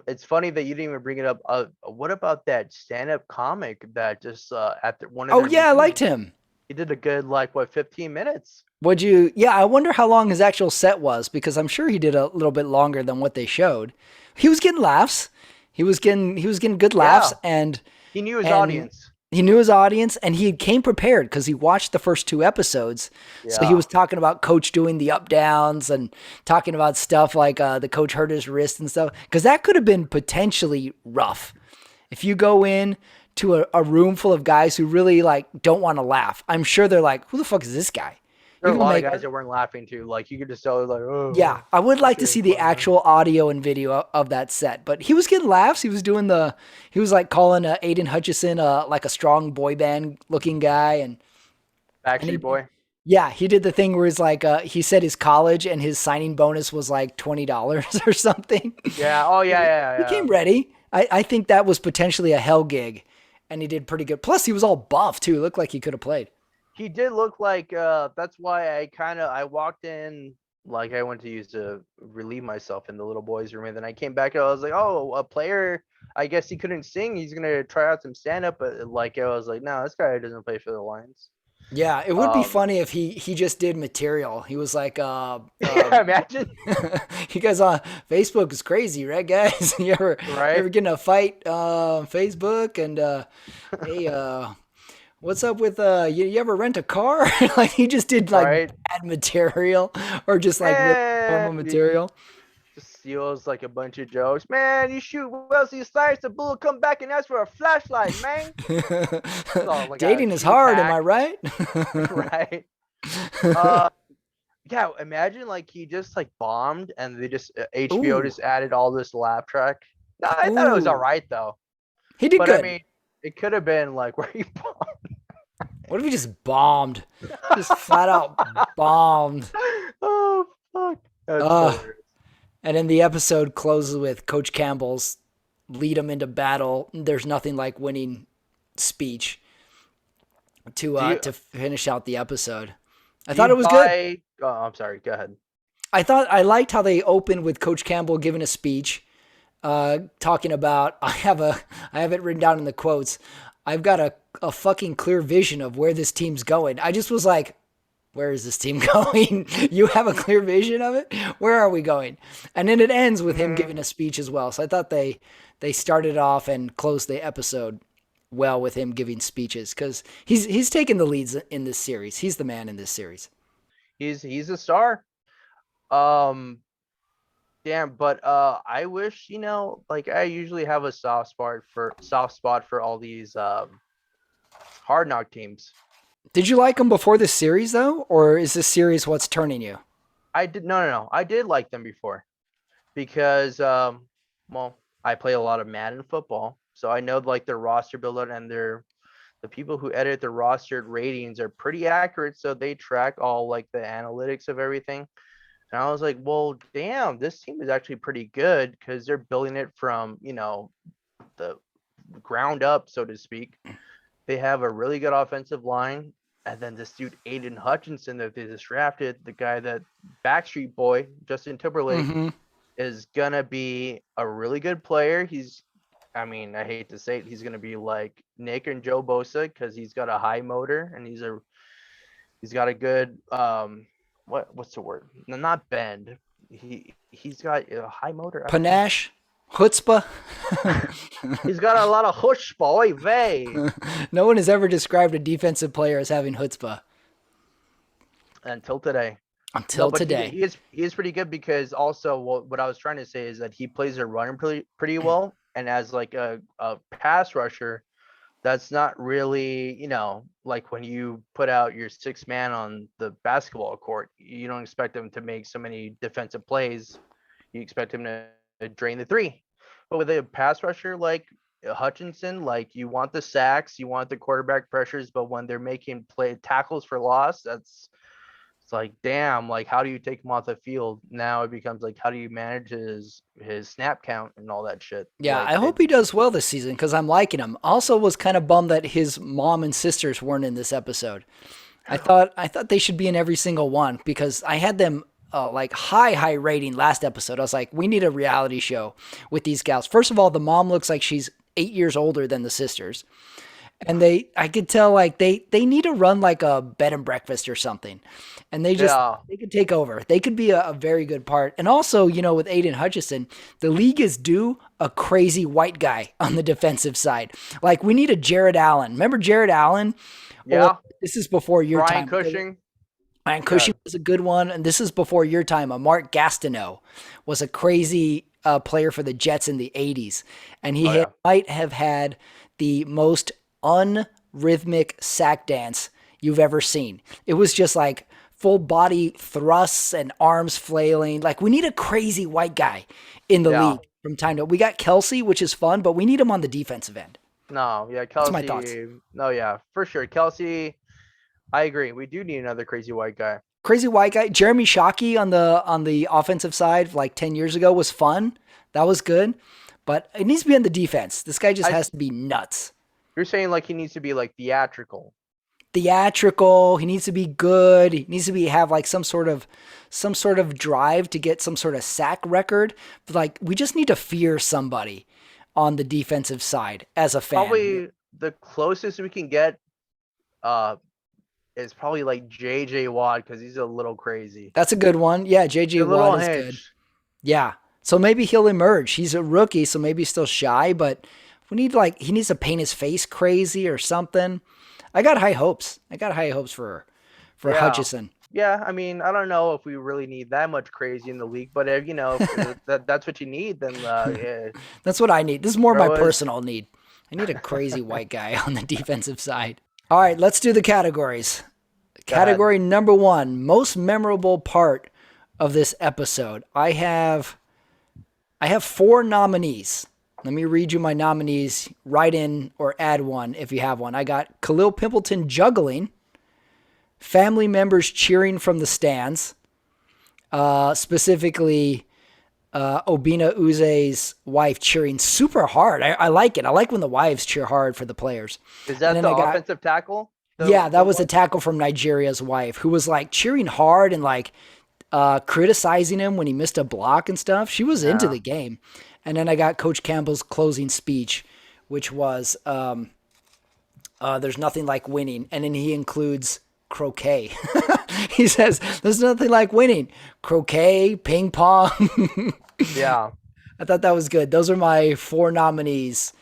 It's funny that you didn't even bring it up. What about that stand-up comic that just at one of Oh their yeah, I liked meetings? him. He did a good like what 15 minutes. Would you? Yeah, I wonder how long his actual set was, because I'm sure he did a little bit longer than what they showed. He was getting laughs. He was getting good laughs, Yeah, and he knew his and audience. he knew his audience, and he came prepared because he watched the first two episodes. So he Yeah. was talking about coach doing the up downs and talking about stuff like the coach hurt his wrist and stuff, because that could have been potentially rough if you go in to a room full of guys who really like don't want to laugh. I'm sure they're like, who the fuck is this guy? There You're were a gonna lot of make guys that weren't laughing too. Like you could just tell, like, Yeah, oh, I would like to shit see ain't the funny, man. actual audio and video of that set. But he was getting laughs. He was like calling Aiden Hutchison like a strong boy band looking guy, and Backstreet Boy. yeah, he did the thing where he's like he said his college and his signing bonus was like $20 or something. Yeah. Oh yeah, yeah, He yeah. came ready. I think that was potentially a hell gig, and he did pretty good. Plus, he was all buff too. It looked like he could have played. He did look like that's why I walked in like I went to use to relieve myself in the little boys room, and then I came back and I was like, oh, a player, I guess he couldn't sing, he's gonna try out some stand up, but like I was like, no, this guy doesn't play for the Lions. Yeah, it would be um funny if he just did material. He was like, yeah, imagine. you guys on Facebook is crazy, right, guys? You ever Right. get in a fight on Facebook and hey, what's up with you ever rent a car? Like he just did like Right. bad material or just like really normal And he material. just steals like a bunch of jokes. Man, you shoot Wesley Snipes, the bull come back and ask for a flashlight, man. Oh, like a Dating is cheap hard, am I hack. right? Right. uh Yeah, imagine like he just like bombed and they just HBO Ooh, just added all this laugh track. No, I thought it was all ooh, right though. he did But I good. mean, it could have been like where he bombed. What if he just bombed? Just flat out bombed. Oh fuck. That's Uh, hilarious. And then the episode closes with Coach Campbell's lead them into battle. There's nothing like winning speech Do you to finish out the episode. I do thought you it was good. buy oh I'm sorry, go ahead. I liked how they opened with Coach Campbell giving a speech, talking about I have it written down in the quotes. I've got a fucking clear vision of where this team's going. I just was like, where is this team going? You have a clear vision of it? Where are we going? And then it ends with him giving a speech as well. So I thought they started off and closed the episode well with him giving speeches because he's taken the leads in this series. He's the man in this series. He's a star. Damn, but I wish, like I usually have a soft spot for all these hard knock teams. Did you like him before this series though, or is this series what's turning you? I did no. I did like them before because well, I play a lot of Madden football, so I know like their roster builder and the people who edit the rostered ratings are pretty accurate, so they track all like the analytics of everything. And I was like, well, damn, this team is actually pretty good because they're building it from, the ground up, so to speak. They have a really good offensive line. And then this dude, Aiden Hutchinson, that they just drafted, the guy that Backstreet Boy, Justin Timberlake, is going to be a really good player. I hate to say it, he's going to be like Nick and Joe Bosa because he's got a high motor and he's got a good, what's the word? No, not bend. He's got a high motor. Panache? Chutzpah? He's got a lot of chutzpah, oy vey. No one has ever described a defensive player as having chutzpah. Until today. Until today. He is pretty good because also what I was trying to say is that he plays a runner pretty well. And as like a pass rusher, that's not really, like when you put out your 6 man on the basketball court, you don't expect him to make so many defensive plays. You expect him to drain the 3. But with a pass rusher like Hutchinson, like you want the sacks, you want the quarterback pressures, but when they're making tackles for loss, it's like, damn, like how do you take him off the field? Now it becomes like, how do you manage his snap count and all that shit? Yeah, like, I hope he does well this season because I'm liking him. Also was kind of bummed that his mom and sisters weren't in this episode. I thought they should be in every single one because I had them like high rating last episode. I was like, we need a reality show with these gals. First of all, the mom looks like she's 8 years older than the sisters. And I could tell like they need to run like a bed and breakfast or something. And they could take over. They could be a very good part. And also, with Aiden Hutchinson, the league is due a crazy white guy on the defensive side. Like we need a Jared Allen. Remember Jared Allen? Yeah. Well, this is before your Brian time. Cushing. Ryan Cushing was a good one, and this is before your time. Mark Gastineau was a crazy player for the Jets in the 80s, and he might have had the most unrhythmic sack dance you've ever seen. It was just like full body thrusts and arms flailing. Like we need a crazy white guy in the league from time to. We got Kelsey, which is fun, but we need him on the defensive end. No, yeah, That's Kelsey. my thoughts. No, yeah, for sure, Kelsey. I agree. We do need another crazy white guy. Crazy white guy. Jeremy Shockey on the offensive side like 10 years ago was fun. That was good. But it needs to be on the defense. This guy just has to be nuts. You're saying like he needs to be like theatrical. Theatrical. He needs to be good. He needs to have like some sort of drive to get some sort of sack record. But like we just need to fear somebody on the defensive side as a fan. Probably the closest we can get is probably like JJ Watt because he's a little crazy. That's a good one. Yeah, JJ Watt is good. Yeah. So maybe he'll emerge. He's a rookie, so maybe he's still shy, but he needs to paint his face crazy or something. I got high hopes. For Hutchinson. Yeah, I mean, I don't know if we really need that much crazy in the league, but if that's what you need, then yeah. That's what I need. This is more my personal need. I need a crazy white guy on the defensive side. All right, let's do the categories. Category number 1, most memorable part of this episode. I have 4 nominees. Let me read you my nominees. Write in or add one if you have one. I got Khalil Pimpleton juggling, family members cheering from the stands, specifically Obina Uze's wife cheering super hard. I like it. I like when the wives cheer hard for the players. Is that the offensive tackle? That was a tackle from Nigeria's wife who was like cheering hard and like criticizing him when he missed a block and stuff. She was into the game. And then I got Coach Campbell's closing speech, which was There's nothing like winning. And then he includes croquet. He says, there's nothing like winning. Croquet, ping pong. Yeah, I thought that was good. Those are my 4 nominees.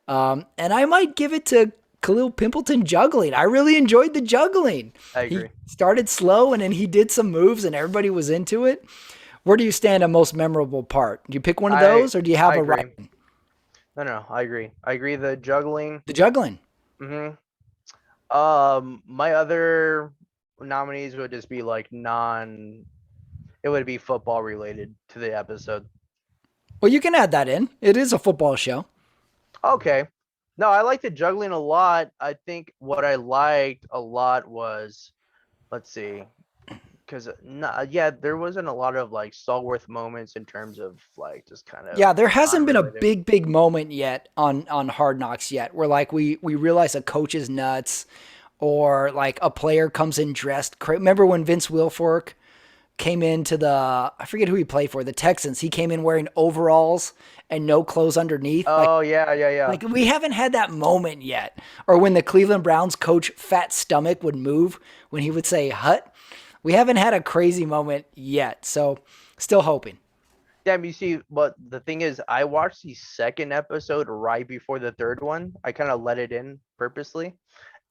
And I might give it to Khalil Pimpleton juggling. I really enjoyed the juggling. I He agree. started slow and then he did some moves and everybody was into it. Where do you stand on most memorable part? Do you pick one of those or do you have I a agree. right? No, I agree. I agree. The juggling. The juggling. Hmm. My other nominees would just be like non. It would be football related to the episode. Well, you can add that in. It is a football show. Okay. No, I liked the juggling a lot. I think what I liked a lot was, let's see, because yeah, there wasn't a lot of like stalwart moments in terms of like just kind of Yeah, there hasn't been a unrelated. big moment yet on Hard Knocks yet where like we realize a coach is nuts or like a player comes in dressed. Remember when Vince Wilfork came into I forget who he played for, the Texans. He came in wearing overalls and no clothes underneath. Oh yeah. Like we haven't had that moment yet. Or when the Cleveland Browns coach Fat Stomach would move when he would say hut. We haven't had a crazy moment yet. So still hoping. Damn, you see, but the thing is, I watched the second episode right before the third one. I kind of let it in purposely,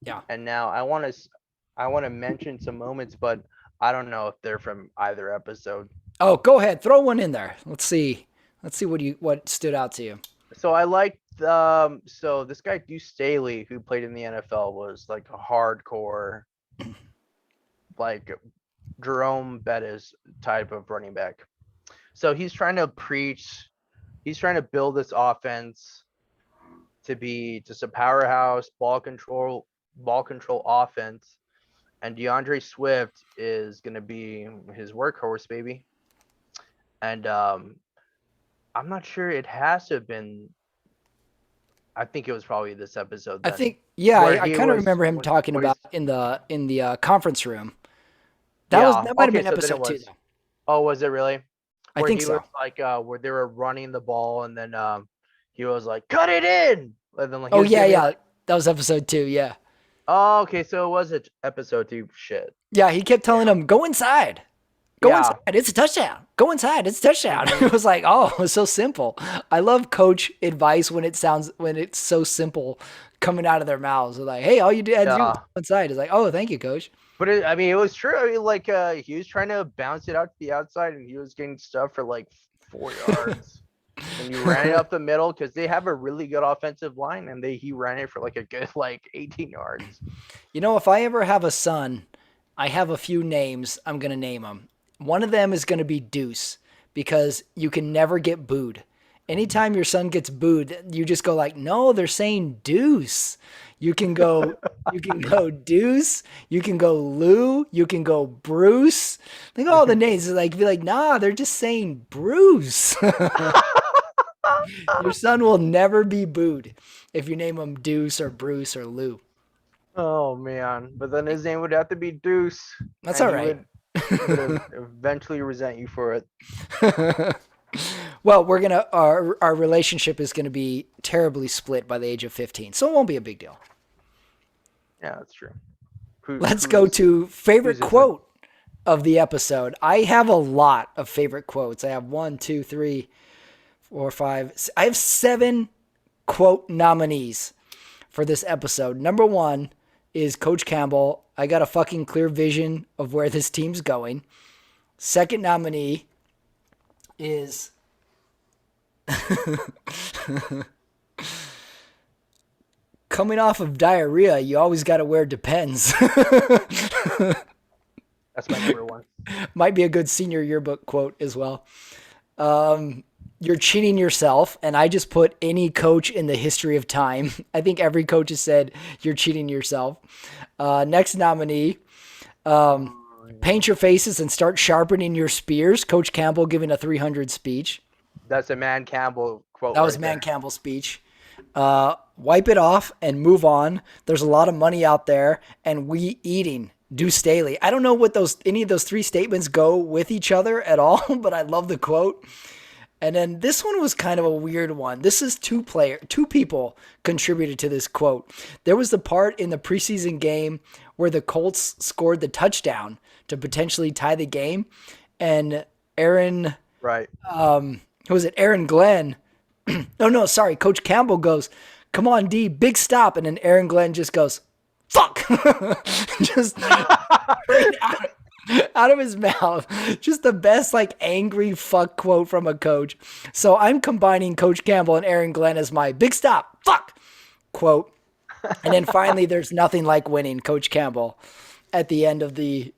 Yeah. and now I want to mention some moments, but I don't know if they're from either episode. Oh, go ahead. Throw one in there. Let's see. Let's see what stood out to you. So I liked so this guy Deuce Staley, who played in the NFL, was like a hardcore, like Jerome Bettis type of running back. So he's trying to build this offense to be just a powerhouse ball control offense. And DeAndre Swift is gonna be his workhorse, baby. And I'm not sure, it has to have been. I think it was probably this episode I then. think, yeah, Where I he kind of was remember him when talking when he's about in the conference room. yeah. That might have Okay, been so then it episode 2 was. though. Oh, was it really? I Where think he was so. like where they were running the ball and then he was like, cut it in. And then like he Oh was yeah, giving yeah. like, That was episode 2, yeah. oh, okay, so it was episode 2. Shit. Yeah, he kept telling him, "Go inside. Go Yeah. inside. It's a touchdown. Go inside. It's a touchdown." Mhm. It was like, "Oh, it's so simple." I love coach advice when it's so simple coming out of their mouths. They're like, "Hey, all you had to do was Yeah. go inside." It's like, "Oh, thank you, coach." But I mean, it was true. I mean, like he was trying to bounce it out to the outside, and he was getting stuff for like 4 yards. And you ran it up the middle because they have a really good offensive line, and he ran it for like a good like 18 yards. You know, if I ever have a son, I have a few names I'm going to name them. One of them is going to be Deuce because you can never get booed. Anytime your son gets booed, you just go like, "No, they're saying Deuce." You can go Deuce, you can go Lou, you can go Bruce. Think of all the names. Like be like, "Nah, they're just saying Bruce." Your son will never be booed if you name him Deuce or Bruce or Lou. Oh man! But then his name would have to be Deuce, That's and all right. he would eventually resent you for it. Well, our relationship is gonna be terribly split by the age of 15, so it won't be a big deal. Yeah, that's true. Let's go to favorite who's quote of the episode. I have a lot of favorite quotes. I have 1, 2, 3, 4, 5. I have 7 quote nominees for this episode. Number 1 is Coach Campbell. I got a fucking clear vision of where this team's going. Second nominee is coming off of diarrhea, you always got to wear Depends. That's my number 1. Might be a good senior yearbook quote as well. You're cheating yourself, and I just put any coach in the history of time. I think every coach has said you're cheating yourself. Next nominee, paint your faces and start sharpening your spears. Coach Campbell giving a 300 speech. That's a Man Campbell quote. That was right Man there. Campbell's speech. Wipe it off and move on. There's a lot of money out there, and we eating. Deuce Staley. I don't know what any of those 3 statements go with each other at all, but I love the quote. And then this one was kind of a weird one. This is two people contributed to this quote. There was the part in the preseason game where the Colts scored the touchdown to potentially tie the game, and Aaron, Right. who was it? Aaron Glenn. No, sorry. Coach Campbell goes, "Come on, D, big stop," and then Aaron Glenn just goes, "Fuck," just straight out of his mouth. Just the best, like, angry fuck quote from a coach. So I'm combining Coach Campbell and Aaron Glenn as my big stop, fuck quote. And then finally, there's nothing like winning, Coach Campbell, at the end of the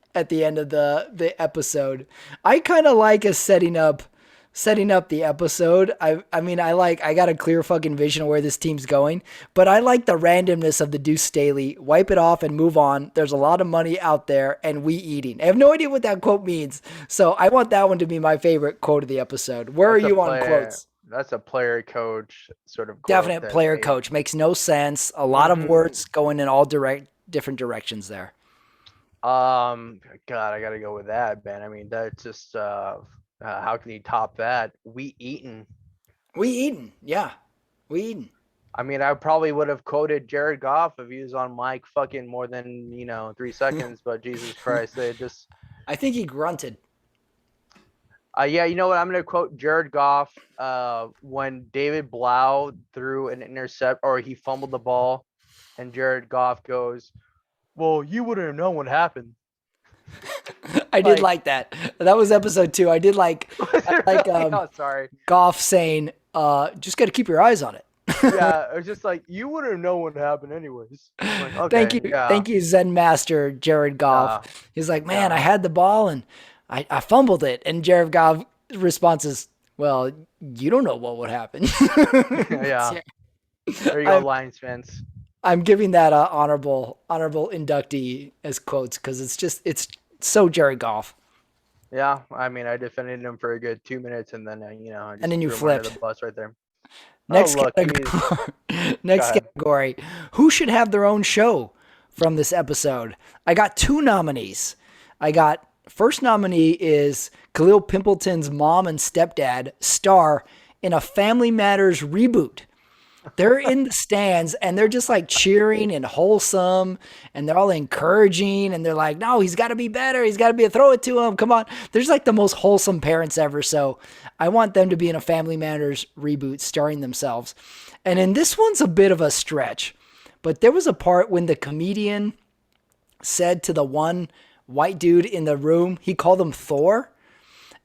episode. I kind of like us setting up the episode. I got a clear fucking vision of where this team's going, but I like the randomness of the Deuce Staley. Wipe it off and move on. There's a lot of money out there, and we eating. I have no idea what that quote means, so I want that one to be my favorite quote of the episode. Where are you on quotes? That's a player coach sort of quote. Definite player coach. Makes no sense. A lot of words going in all different directions there. God, I gotta go with that, man. I mean, that's just how can you top that? We eaten. Yeah. We eaten. I mean, I probably would have quoted Jared Goff if he was on mic fucking more than 3 seconds. But Jesus Christ, they just. I think he grunted. Yeah, you know what? I'm gonna quote Jared Goff when David Blau threw an intercept or he fumbled the ball, and Jared Goff goes, "Well, you wouldn't have known what happened." I did like that. That was episode 2. I did like oh, sorry. Goff saying, just got to keep your eyes on it. Yeah, it was just like, you wouldn't know what happened anyways. Like, okay, Thank you, Zen Master Jared Goff. He's like, man, I had the ball and I fumbled it. And Jared Goff's response is, well, you don't know what would happen. Yeah. There you go, Lions fans. I'm giving that honorable inductee as quotes because it's so Jared Goff. Yeah, I mean, I defended him for a good 2 minutes, and then and then you flipped the bus right there. Next category. Who should have their own show from this episode? I got 2 nominees. First nominee is Khalil Pimpleton's mom and stepdad star in a Family Matters reboot. They're in the stands and they're just like cheering and wholesome and they're all encouraging and they're like, no, he's got to be better. He's got to throw it to him. Come on. There's like the most wholesome parents ever. So I want them to be in a Family Matters reboot starring themselves. And then this one's a bit of a stretch, but there was a part when the comedian said to the one white dude in the room, he called him Thor,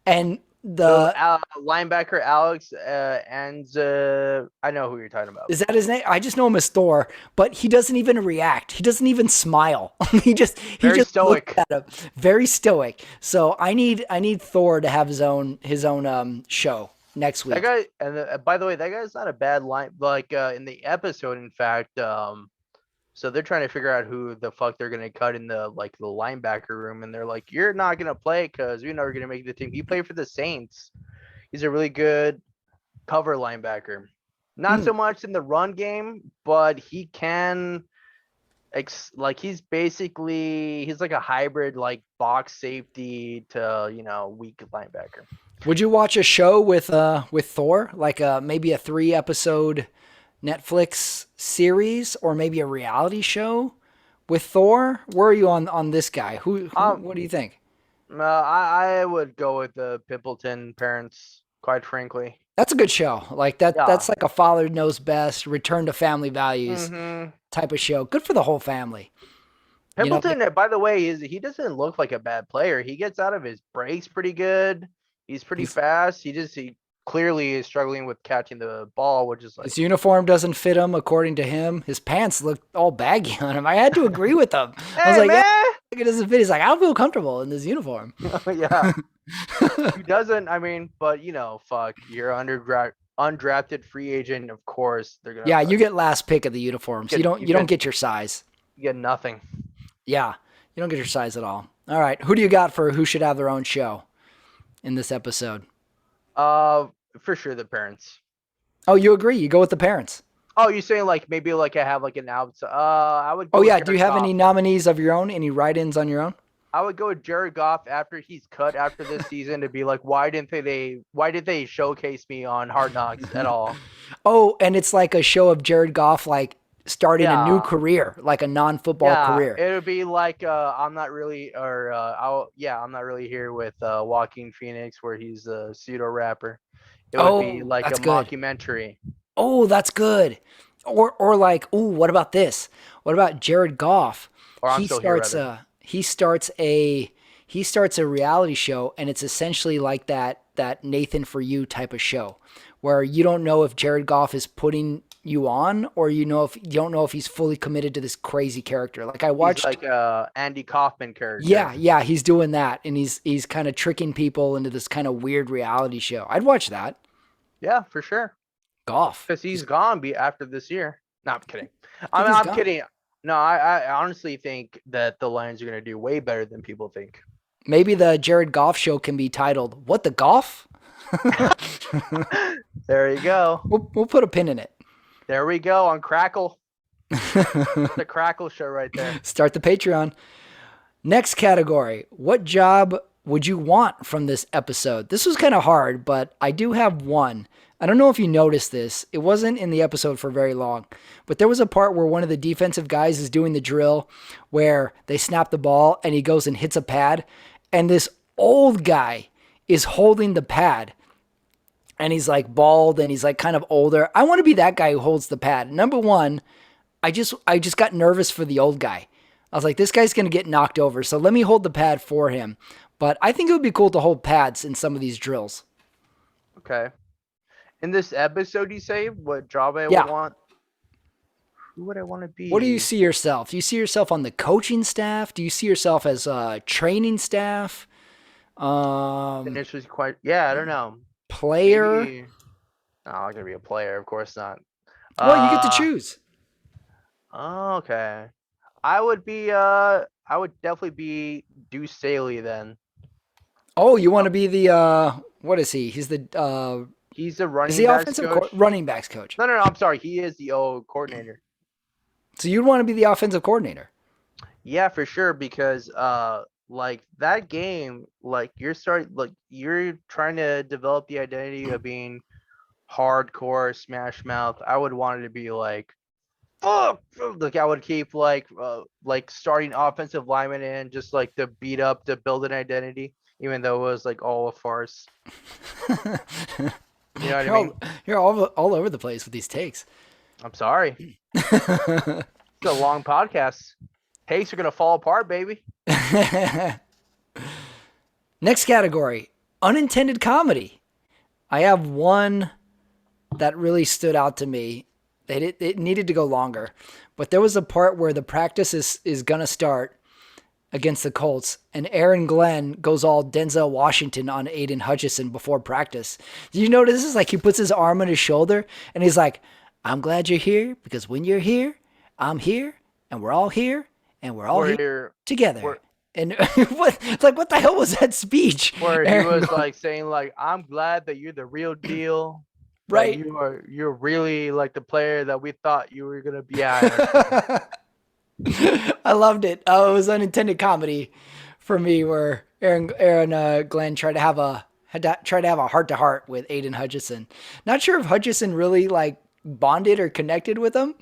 and the linebacker Alex and I know who you're talking about. Is that his name? I just know him as Thor, but he doesn't even react. He doesn't even smile. he just stoic. At him. Very stoic. So I need Thor to have his own show next week. That guy, and by the way, that guy's not a bad line. Like in the episode, in fact, so they're trying to figure out who the fuck they're gonna cut in the linebacker room, and they're like, "You're not gonna play because we know you're gonna make the team." He played for the Saints. He's a really good cover linebacker. Not so much in the run game, but he can. He's like a hybrid, like box safety to weak linebacker. Would you watch a show with Thor, like maybe a 3-episode Netflix series or maybe a reality show with Thor? Where are you on this guy? Who what do you think? I would go with the Pimpleton parents, quite frankly. That's a good show. Like that. Yeah. That's like a father knows best, return to family values type of show. Good for the whole family. Pimpleton, by the way, he doesn't look like a bad player. He gets out of his breaks pretty good. He's pretty fast. He clearly is struggling with catching the ball, which is like his uniform doesn't fit him, according to him. His pants look all baggy on him. I had to agree with him. I was like, man, it doesn't fit. He's like, I don't feel comfortable in this uniform. Yeah, he doesn't. I mean, but fuck, you're undrafted free agent. Of course, they're gonna. Yeah, you get last pick of the uniforms. You don't get your size. You get nothing. Yeah, you don't get your size at all. All right, who do you got for who should have their own show in this episode? For sure, the parents. Oh, you agree? You go with the parents. Oh, you're saying maybe I have an outside. I would. Oh yeah. Do you have any nominees of your own? Any write-ins on your own? I would go with Jared Goff after he's cut after this season to be like, why did they showcase me on Hard Knocks at all? Oh, and it's like a show of Jared Goff like starting a new Yeah. career, like a non-football Yeah, career. it would be like I'm not really or I'm not really here with Joaquin Phoenix where he's a pseudo rapper. It would be Oh, like a that's good. mockumentary. Oh, that's good. Or like, ooh, what about this? What about Jared Goff? Or I'm still here rather. He starts a reality show, and it's essentially like that Nathan for You type of show, where you don't know if Jared Goff is putting you on, or you don't know if he's fully committed to this crazy character. Like I He's watched, like a Andy Kaufman yeah, character. yeah, he's doing that, and he's kind of tricking people into this kind of weird reality show. I'd watch that. Yeah, for sure. Goff. Because he's gone be after this year. No, I'm kidding. I think he's I'm gone. kidding. No, I honestly think that the Lions are gonna do way better than people think. Maybe the Jared Goff show can be titled "What the Golf." There you go. We'll put a pin in it. There we go on Crackle. The Crackle show right there. Start the Patreon. Next category. What job would you want from this episode? This was kind of hard, but I do have one. I don't know if you noticed this. It wasn't in the episode for very long, but there was a part where one of the defensive guys is doing the drill where they snap the ball and he goes and hits a pad, and this old guy is holding the pad. And he's like bald and he's like kind of older. I want to be that guy who holds the pad. Number one, I just got nervous for the old guy. I was like, this guy's going to get knocked over, so let me hold the pad for him. But I think it would be cool to hold pads in some of these drills. Okay. In this episode, you say what job I Yeah. would want? Who would I want to be? What do you see yourself? Do you see yourself on the coaching staff? Do you see yourself as training staff? Initially, quite. Yeah, I don't know. Player? Maybe. No, I'm not gonna be a player. Of course not. Well, you get to choose. Okay. I would be. I would definitely be Deuce Staley then. Oh, you want to be the what is he? He's the He's the is running he backs offensive coach. running backs coach. No, I'm sorry. He is the O coordinator. So you'd want to be the offensive coordinator. Yeah, for sure. Because like that game, like you're trying to develop the identity of being hardcore smash mouth. I would want it to be like fuck. Like I would keep like starting offensive linemen in just like to beat up to build an identity, even though it was like all a farce. You know what I mean? You're all over the place with these takes. I'm sorry. It's a long podcast. Takes are gonna fall apart, baby. Next category, unintended comedy. I have one that really stood out to me. It needed to go longer, but there was a part where the practice is going to start against the Colts, and Aaron Glenn goes all Denzel Washington on Aiden Hutchinson before practice. Did you notice this? Like he puts his arm on his shoulder, and he's like, I'm glad you're here, because when you're here, I'm here, and we're all here, and we're all here together. And what the hell was that speech? Where he was like saying like, I'm glad that you're the real deal. Right. You're really like the player that we thought you were gonna be at. I loved it. Oh, it was unintended comedy for me, where Aaron Glenn tried to have a heart to heart with Aiden Hutchinson. Not sure if Hutchinson really like bonded or connected with him,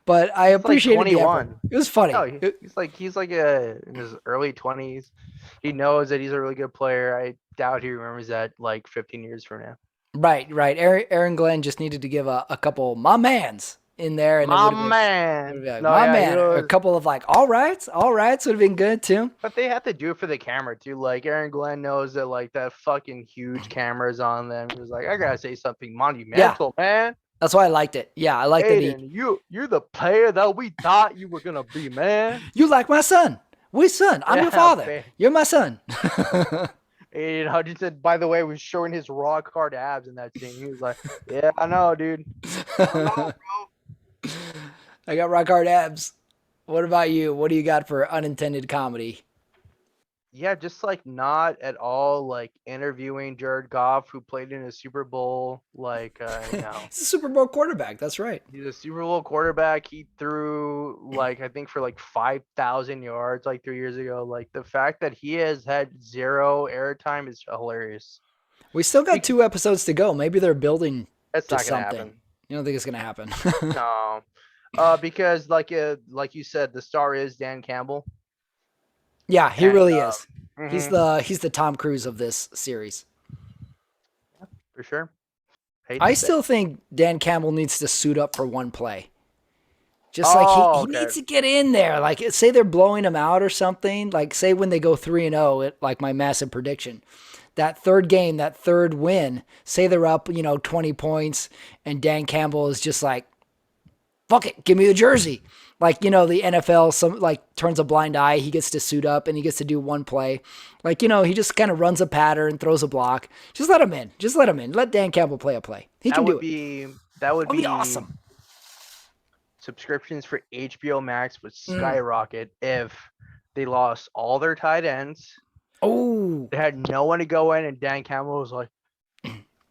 but I appreciated like the effort. It was funny. No, he's like in his early 20s. He knows that he's a really good player. I doubt he remembers that like 15 years from now. Right. Aaron Glenn just needed to give a couple my mans in there, and my man, like, my man, or a couple of like all rights would have been good too. But they have to do it for the camera too. Like Aaron Glenn knows that like that fucking huge camera's on them. He was like, I gotta say something monumental, man. That's why I liked it. Yeah, I like Aiden, that you're the player that we thought you were gonna be, man. You like my son. We son. I'm your father. Man. You're my son. Aiden Hutchinson, by the way, was showing his rock hard abs in that scene. He was like, yeah, I know, dude. I know, bro. I got rock hard abs. What about you? What do you got for unintended comedy? Yeah, just like not at all like interviewing Jared Goff, who played in a Super Bowl. He's a Super Bowl quarterback. That's right. He's a Super Bowl quarterback. He threw like I think for like 5,000 yards like 3 years ago. Like the fact that he has had zero airtime is hilarious. We still got Bec- 2 episodes to go. Maybe they're building That's to not gonna something. happen. You don't think it's gonna happen? No, because like you said, the star is Dan Campbell, Yeah, he and really is. mhm, He's the Tom Cruise of this series. for sure. Hate to I say. still think Dan Campbell needs to suit up for one play. Just like Oh, he okay. needs to get in there. Like say they're blowing him out or something. Like say when they go 3-0, like my massive prediction. That third game, that third win, say they're up, 20 points and Dan Campbell is just like, fuck it, give me the jersey. Like, the NFL turns a blind eye, he gets to suit up and he gets to do one play. Like, he just kind of runs a pattern, throws a block. Just let him in. Just let him in. Let Dan Campbell play a play. He That can do would it. be that would That'd be be awesome. subscriptions for HBO Max would skyrocket if they lost all their tight ends. Oh, They had no one to go in, and Dan Campbell was like,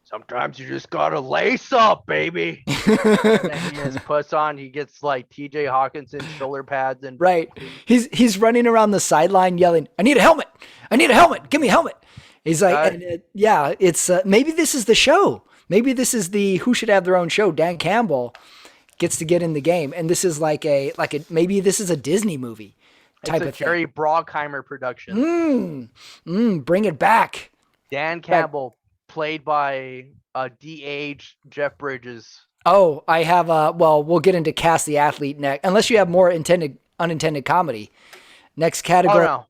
"Sometimes you just gotta lace up, baby." And then he just puts on. He gets like T.J. Hawkinson shoulder pads and right. He's running around the sideline yelling, "I need a helmet! I need a helmet! Give me a helmet!" He's like, it's maybe this is the show. Maybe this is the who should have their own show. Dan Campbell gets to get in the game, and this is maybe this is a Disney movie type it's a of thing. Jerry Bruckheimer production. Bring it back. Dan Campbell, played by de-aged Jeff Bridges. Oh, I have we'll get into Cast the Athlete next. Unless you have more unintended comedy. Next category. Oh no.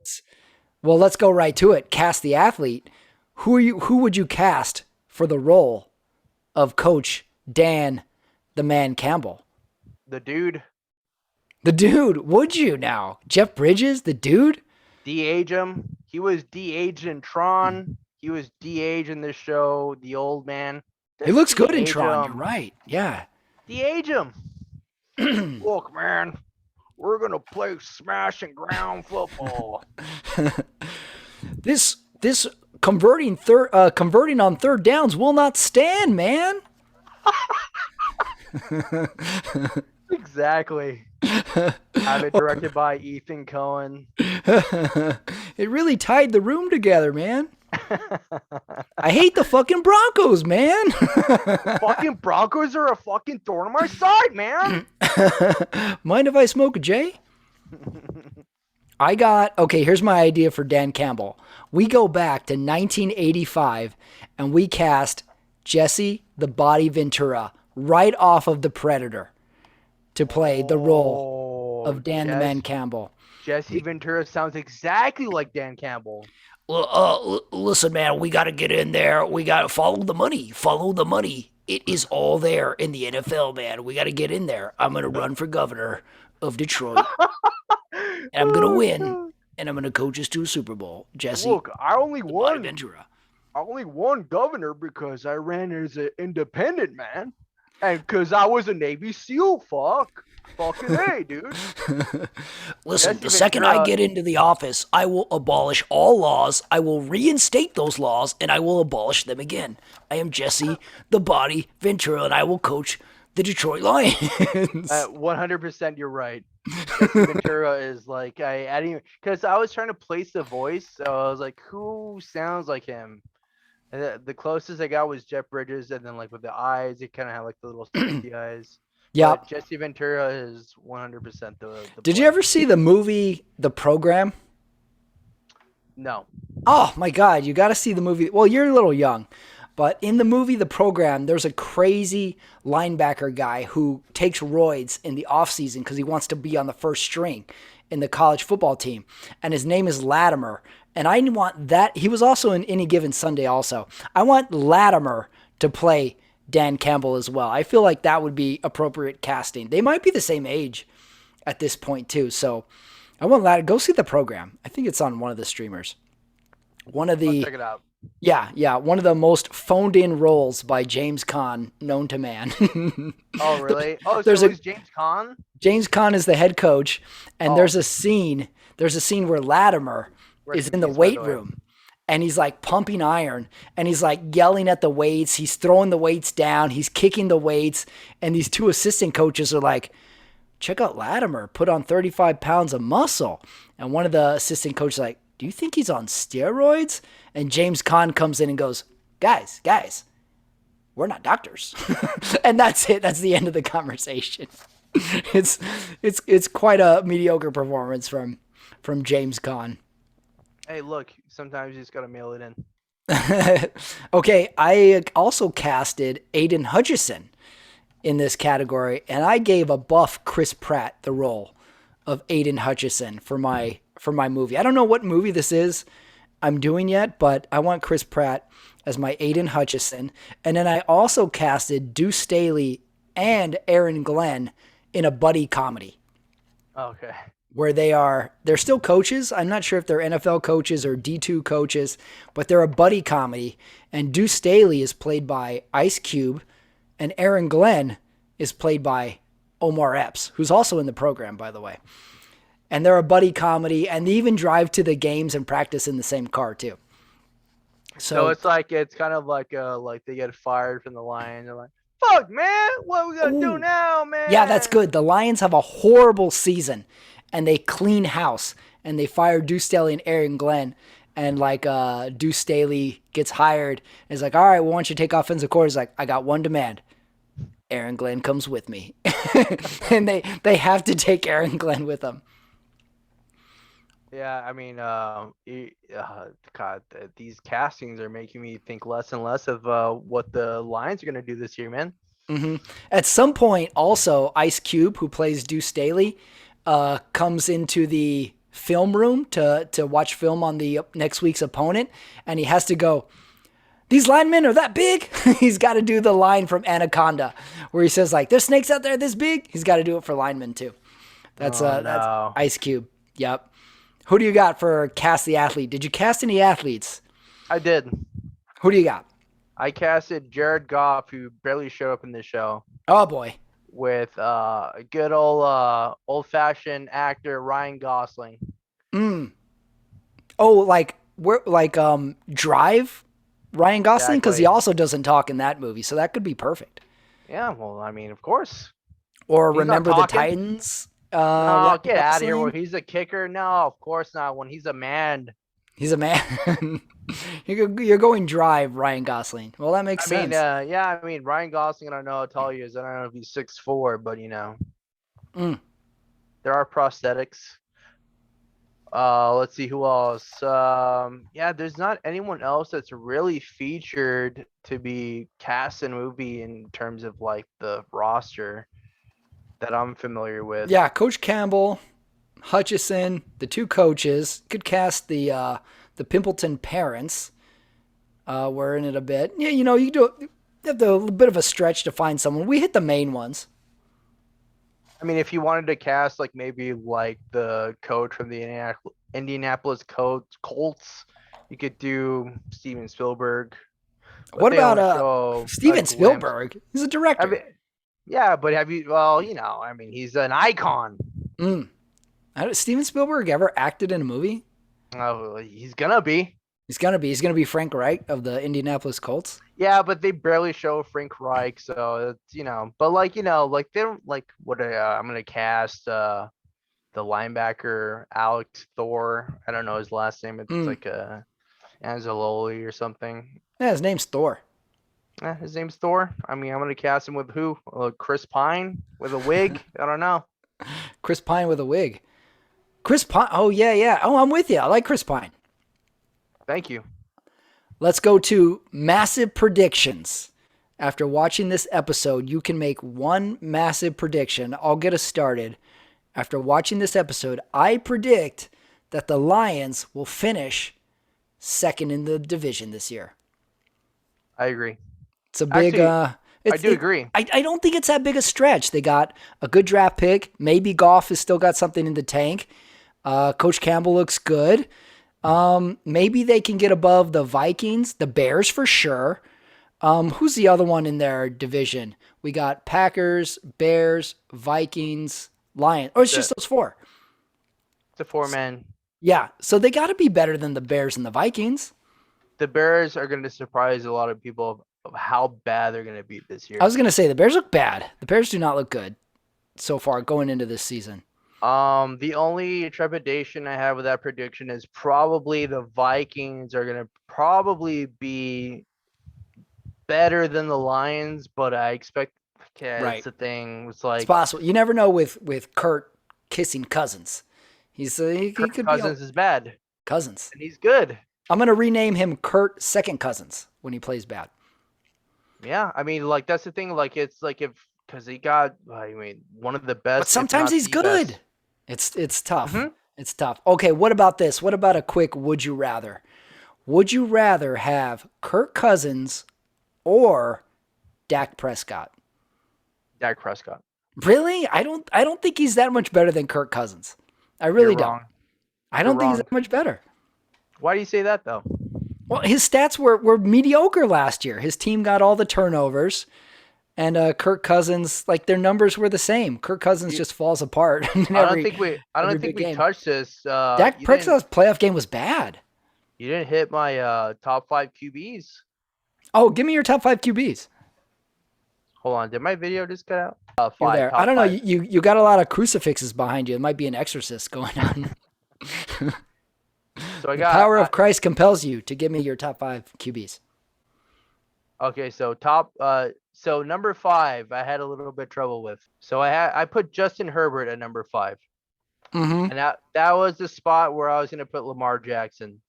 Well, let's go right to it. Cast the Athlete. Who would you cast for the role of Coach Dan the Man Campbell? The dude. The dude, would you now? Jeff Bridges, the dude? De-age him. He was de-aged in Tron. He was de-aged in this show, The Old Man. He looks good in De-age Tron. him. You're right. Yeah. De-age him. Look, man, we're gonna play smash and ground football. This converting on third downs will not stand, man. Exactly. Have it directed by Ethan Cohen. It really tied the room together, man. I hate the fucking Broncos, man. Fucking Broncos are a fucking thorn on my side, man. Mind if I smoke a J? Here's my idea for Dan Campbell. We go back to 1985 and we cast Jesse the Body Ventura right off of The Predator to play the role of Dan the Man Campbell. Jesse Ventura sounds exactly like Dan Campbell. Listen, man, we got to get in there. We got to follow the money. Follow the money. It is all there in the NFL, man. We got to get in there. I'm going to run for governor of Detroit. And I'm going to win. And I'm going to coach us to a Super Bowl. Jesse. Look, I only won. Ventura. I only won governor because I ran as an independent man. And because I was a Navy SEAL, fucking hey, dude. Listen, the second I get into the office, I will abolish all laws. I will reinstate those laws, and I will abolish them again. I am Jesse the Body Ventura, and I will coach the Detroit Lions. 100%, you're right. Jesse Ventura is like I didn't because I was trying to place the voice, so I was like, who sounds like him? And the closest I got was Jeff Bridges, and then like with the eyes, he kind of had like the little squinty eyes. Yeah. Jesse Ventura is 100% the Did you ever see the movie The Program? No. Oh my God, you got to see the movie. Well, you're a little young, but in the movie The Program, there's a crazy linebacker guy who takes roids in the offseason because he wants to be on the first string in the college football team, and his name is Latimer. And I want that. He was also in Any Given Sunday also. I want Latimer to play Dan Campbell as well. I feel like that would be appropriate casting. They might be the same age at this point too. So I want Latimer. Go see The Program. I think it's on one of the streamers. I'll check it out. Yeah. One of the most phoned in roles by James Caan known to man. Oh, really? Oh, so it was James Caan? James Caan is the head coach, and there's a scene where Latimer Rest is in in the peace, by the weight way. room, and he's like pumping iron, and he's like yelling at the weights. He's throwing the weights down. He's kicking the weights, and these two assistant coaches are like, check out Latimer, put on 35 pounds of muscle. And one of the assistant coaches is like, do you think he's on steroids? And James Caan comes in and goes, guys, we're not doctors. And that's it. That's the end of the conversation. It's quite a mediocre performance from James Caan. Hey, look, sometimes you just gotta mail it in. Okay, I also casted Aiden Hutchison in this category, and I gave a buff Chris Pratt the role of Aiden Hutchison for my movie. I don't know what movie this is I'm doing yet, but I want Chris Pratt as my Aiden Hutchison. And then I also casted Deuce Staley and Aaron Glenn in a buddy comedy Okay. where they're still coaches. I'm not sure if they're NFL coaches or D2 coaches, but they're a buddy comedy. And Deuce Staley is played by Ice Cube, and Aaron Glenn is played by Omar Epps, who's also in the program, by the way. And they're a buddy comedy, and they even drive to the games and practice in the same car too. So So it's kind of like they get fired from the Lions. They're like, fuck, man, what are we gonna do ooh, now, yeah, that's man? good. The Lions have a horrible season, and they clean house, and they fire Deuce Staley and Aaron Glenn. And like Deuce Staley gets hired, and is like, all right, well, why don't you take offensive coordinator? He's like, I got one demand. Aaron Glenn comes with me. And they have to take Aaron Glenn with them. Yeah, I mean, God, these castings are making me think less and less of what the Lions are gonna do this year, man. At some point, also, Ice Cube, who plays Deuce Staley, comes into the film room to watch film on the next week's opponent, and he has to go, these linemen are that big? He's got to do the line from Anaconda, where he says, like, there's snakes out there this big? He's got to do it for linemen, too. That's Oh that's no, Ice Cube. Yep. Who do you got for cast the athlete? Did you cast any athletes? I did. Who do you got? I casted Jared Goff, who barely showed up in the show, Oh, boy. with a good old-fashioned actor Ryan Gosling. Oh, Drive? Ryan Gosling? Because he Exactly. also doesn't talk in that movie, so that could be perfect. Yeah, well, I mean, of course. Or He's not Remember the talking. Titans? No, Ryan get out of here. When Gosling? he's a kicker, no, of course not. When he's a man. He's a man. You're going Drive, Ryan Gosling. Well, that makes I mean, sense. yeah, I mean, Ryan Gosling, I don't know how tall he is. I don't know if he's 6'4", but Mm. there are prosthetics. Let's see who else. Yeah, there's not anyone else that's really featured to be cast in a movie in terms of like the roster that I'm familiar with. Yeah, Coach Campbell, Hutchison, the two coaches could cast the Pimpleton parents. Were in it a bit. Yeah, you have a little bit of a stretch to find someone. We hit the main ones. I mean, if you wanted to cast like maybe like the coach from the Indianapolis Colts, you could do Steven Spielberg. But What they only about show a Steven glimpse. Spielberg? He's a I director. mean, yeah, but have you? Well, I mean, he's an icon. Steven Spielberg ever acted in a movie? Oh, he's gonna be. He's gonna be. He's gonna be Frank Reich of the Indianapolis Colts. Yeah, but they barely show Frank Reich, so it's. But like like they don't like what I'm gonna cast the linebacker Alex Thor. I don't know his last name. It's like Anzaloli or something. Yeah, his name's Thor. His name's Thor. I mean, I'm gonna cast him with who? Chris Pine with a wig. I don't know. Chris Pine with a wig. Chris Pine. Oh yeah. Oh, I'm with you. I like Chris Pine. Thank you. Let's go to massive predictions. After watching this episode, you can make one massive prediction. I'll get us started. After watching this episode, I predict that the Lions will finish second in the division this year. I agree. It's a big. Actually, I do agree. I don't think it's that big a stretch. They got a good draft pick. Maybe Goff has still got something in the tank. Coach Campbell looks good. Maybe they can get above the Vikings, the Bears for sure. Who's the other one in their division? We got Packers, Bears, Vikings, Lions. Or it's just those four. It's a 4-man. Yeah, so they got to be better than the Bears and the Vikings. The Bears are going to surprise a lot of people of how bad they're going to be this I year. was going to say the Bears look bad. The Bears do not look good so far going into this season. The only trepidation I have with that prediction is probably the Vikings are going to probably be better than the Lions, but I expect, yeah, it's Right. the thing. It's It's like possible. You never know with Kurt kissing Cousins. He Kirk could be Cousins is bad Cousins. and he's good. I'm going to rename him Kurt Second Cousins when he plays bad. Yeah, I mean, like that's the thing. Like it's like if because he got, I mean, one of the But best, if sometimes not he's the best. good. It's tough. Mhm. It's tough. Okay, what about this? What about a quick would you rather? Would you rather have Kirk Cousins or Dak Prescott? Dak Prescott. Really? I don't think he's that much better than Kirk Cousins. I You're really don't. wrong. I You're don't think he's wrong. that much better. Why do you say that though? Well, his stats were mediocre last year. His team got all the turnovers. And Kirk Cousins, like their numbers were the same. Kirk Cousins just falls apart. I don't think we game. touched this. Dak Prescott's playoff game was bad. You didn't hit my top 5 QBs. Oh, give me your top 5 QBs. Hold on, did my video just cut out? You're Five. there. Top I don't know. five. You got a lot of crucifixes behind you. It might be an exorcist going on. So I The got power of Christ compels you to give me your top 5 QBs. okay. So so number 5, I had a little bit trouble with. So I put Justin Herbert at number 5, Mm-hmm. and that was the spot where I was gonna put Lamar Jackson.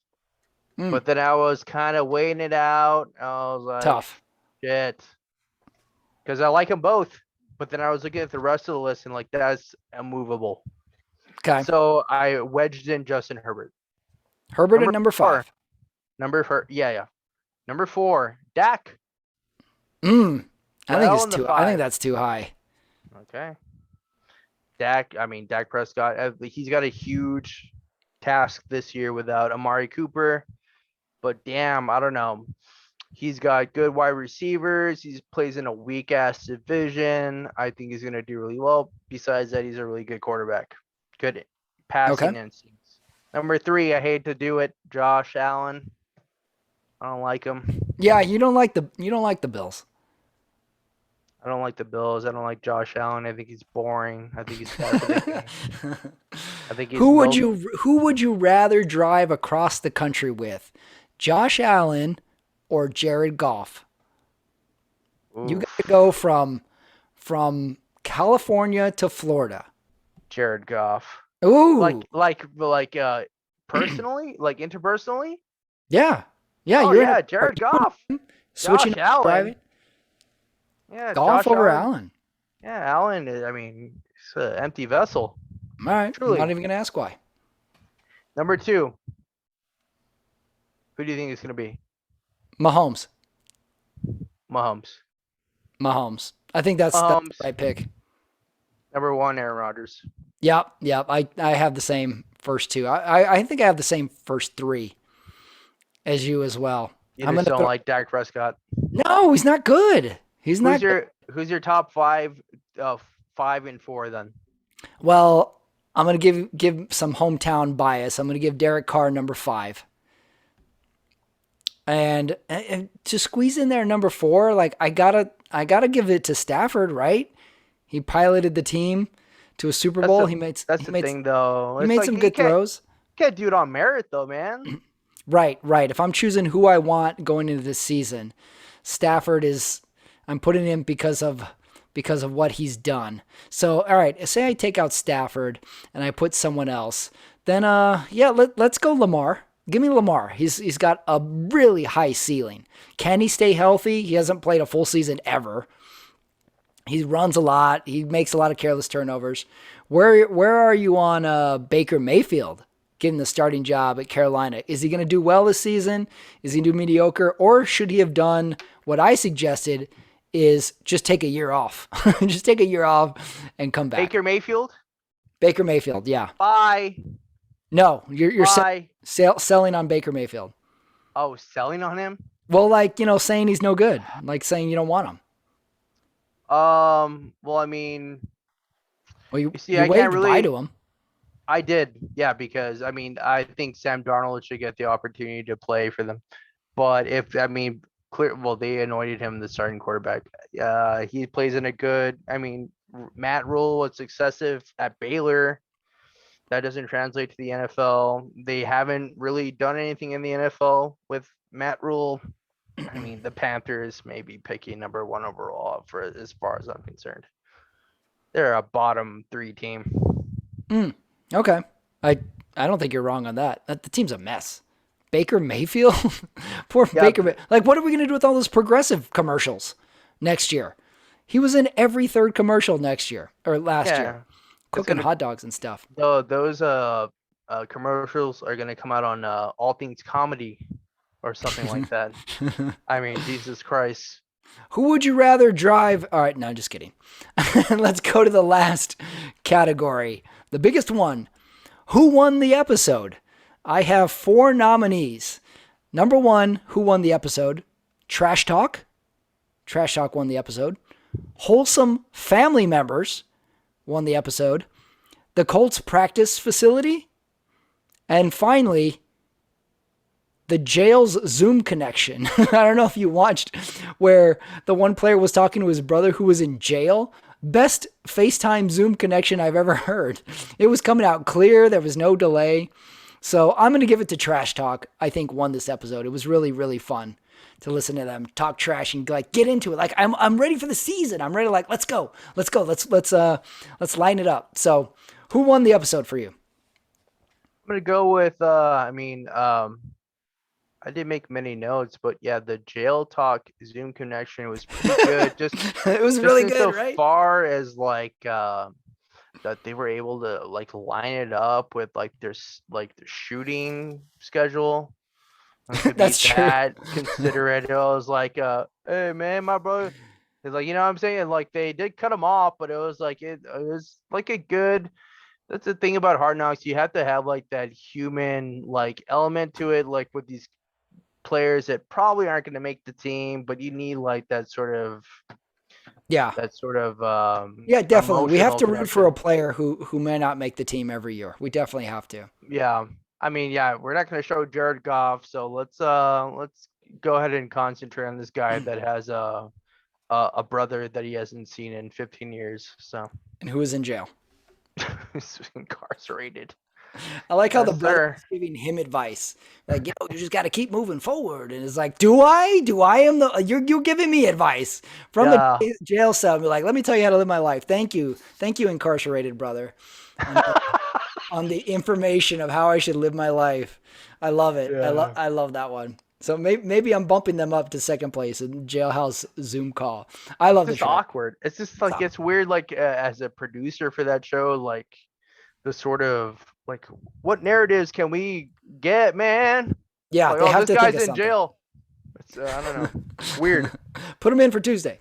Mm. But then I was kind of weighing it out. I was like, Tough. shit, because I like them both. But then I was looking at the rest of the list and like that's immovable. Okay. So I wedged in Justin Herbert. Herbert at number 5. Yeah. Number 4, Dak. I think Well it's in the too. I five. think that's too high. Okay. Dak Prescott, he's got a huge task this year without Amari Cooper. But damn, I don't know. He's got good wide receivers. He plays in a weak ass division. I think he's gonna do really well. Besides that, he's a really good quarterback. Good passing instincts. Number 3, I hate to do it, Josh Allen. I don't like him. Yeah, you don't like the Bills. I don't like the Bills. I don't like Josh Allen. I think he's boring. I think he's bad for the game. I think he's Who would you rather drive across the country with? Josh Allen or Jared Goff? You got to go from California to Florida. Jared Goff. Ooh. Personally, like interpersonally. Yeah. Yeah, Oh you're yeah, Jared Goff. switching Josh Allen. driving. Yeah, Goff Josh over Allen. Yeah, Allen is. I mean, it's an empty vessel. All right. Truly. I'm not even going to ask why. Number 2. Who do you think it's gonna be? Mahomes. Mahomes. I think that's Mahomes. the right pick. Number 1, Aaron Rodgers. Yep. I have the same first 2. I think I have the same first 3 as you as well. You just don't like Dak Prescott. No, he's not good. He's not. Who's your top 5? 5 and 4 then. Well, I'm gonna give some hometown bias. I'm gonna give Derek Carr number 5. And to squeeze in there number 4, like I gotta give it to Stafford, right? He piloted the team to a Super Bowl. He made some good throws. You can't do it on merit though, man. Right. If I'm choosing who I want going into this season, Stafford I'm putting him because of what he's done. So, all right, say I take out Stafford and I put someone else. Then let's go Lamar. Give me Lamar. He's got a really high ceiling. Can he stay healthy? He hasn't played a full season ever. He runs a lot. He makes a lot of careless turnovers. Where are you on Baker Mayfield getting the starting job at Carolina? Is he going to do well this season? Is he going to do mediocre? Or should he have done what I suggested, is just take a year off. Just take a year off and come back. Baker Mayfield, yeah. Bye. No, you're selling on Baker Mayfield. Oh, selling on him? Well, saying he's no good. Like saying you don't want him. Well, I mean, Well, you see, I waved can't really bye to him. I did, yeah, because I mean, I think Sam Darnold should get the opportunity to play for them. But if I mean, well, they anointed him the starting quarterback. He plays in a good. I mean, Matt Rule was successive at Baylor. That doesn't translate to the NFL. They haven't really done anything in the NFL with Matt Rule. I mean, the Panthers may be picking number one overall for as far as I'm concerned. They're a bottom 3 team. Okay. I I don't think you're wrong on that. The team's a mess. Baker Mayfield? Poor Yeah, Baker. Like, what are we going to do with all those progressive commercials next year? He was in every third commercial next year or last yeah. year, It's cooking gonna hot dogs and stuff. those commercials are gonna come out on All Things Comedy or something like that. I mean, Jesus Christ. Who would you rather drive? All right, no, just kidding. Let's go to the last category, the biggest one. Who won the episode? I have 4 nominees. Number 1, who won the episode? Trash Talk. Trash Talk won the episode. Wholesome Family Members won the episode. The Colts Practice Facility. And finally, the jail's Zoom connection. I don't know if you watched where the one player was talking to his brother who was in jail. Best FaceTime Zoom connection I've ever heard. It was coming out clear. There was no delay. So I'm going to give it to Trash Talk. I think won this episode. It was really, really fun to listen to them talk trash and like get into it. Like I'm ready for the season. I'm ready. Like, let's go. Let's line it up. So who won the episode for you? I'm gonna go with I didn't make many notes, but yeah, the jail talk Zoom connection was pretty good. Just It was just really in good, so right? far as like that they were able to like line it up with like their shooting schedule. And to be That's true. that considerate, I was like, hey man, my brother. It's like, you know what I'm saying? Like they did cut him off, but it was like it was like a good. That's the thing about Hard Knocks. You have to have like that human like element to it, like with these players that probably aren't going to make the team, but you need like that sort of Yeah. Yeah, definitely. We have emotional to root for a connection. player who may not make the team every year. We definitely have to. Yeah. I mean, yeah, we're not going to show Jared Goff, so let's go ahead and concentrate on this guy that has a brother that he hasn't seen in 15 years. So And who is in jail. he's incarcerated. I like how the Yes, brother sir. is giving him advice. Like, you just got to keep moving forward. And it's like, do I? Do I am the, you're giving me advice from Yeah. the jail cell. Be like, let me tell you how to live my life. Thank you. Thank you, incarcerated brother, on the information of how I should live my life. I love it. Yeah. I love that one. So maybe I'm bumping them up to second place in jailhouse Zoom call. I love the It's just show. awkward. It's just like it's weird. Like as a producer for that show, like the sort of like what narratives can we get, man? Yeah, Like, they oh, have this to think guy's of in something. jail. It's I don't know. It's weird. Put them in for Tuesday.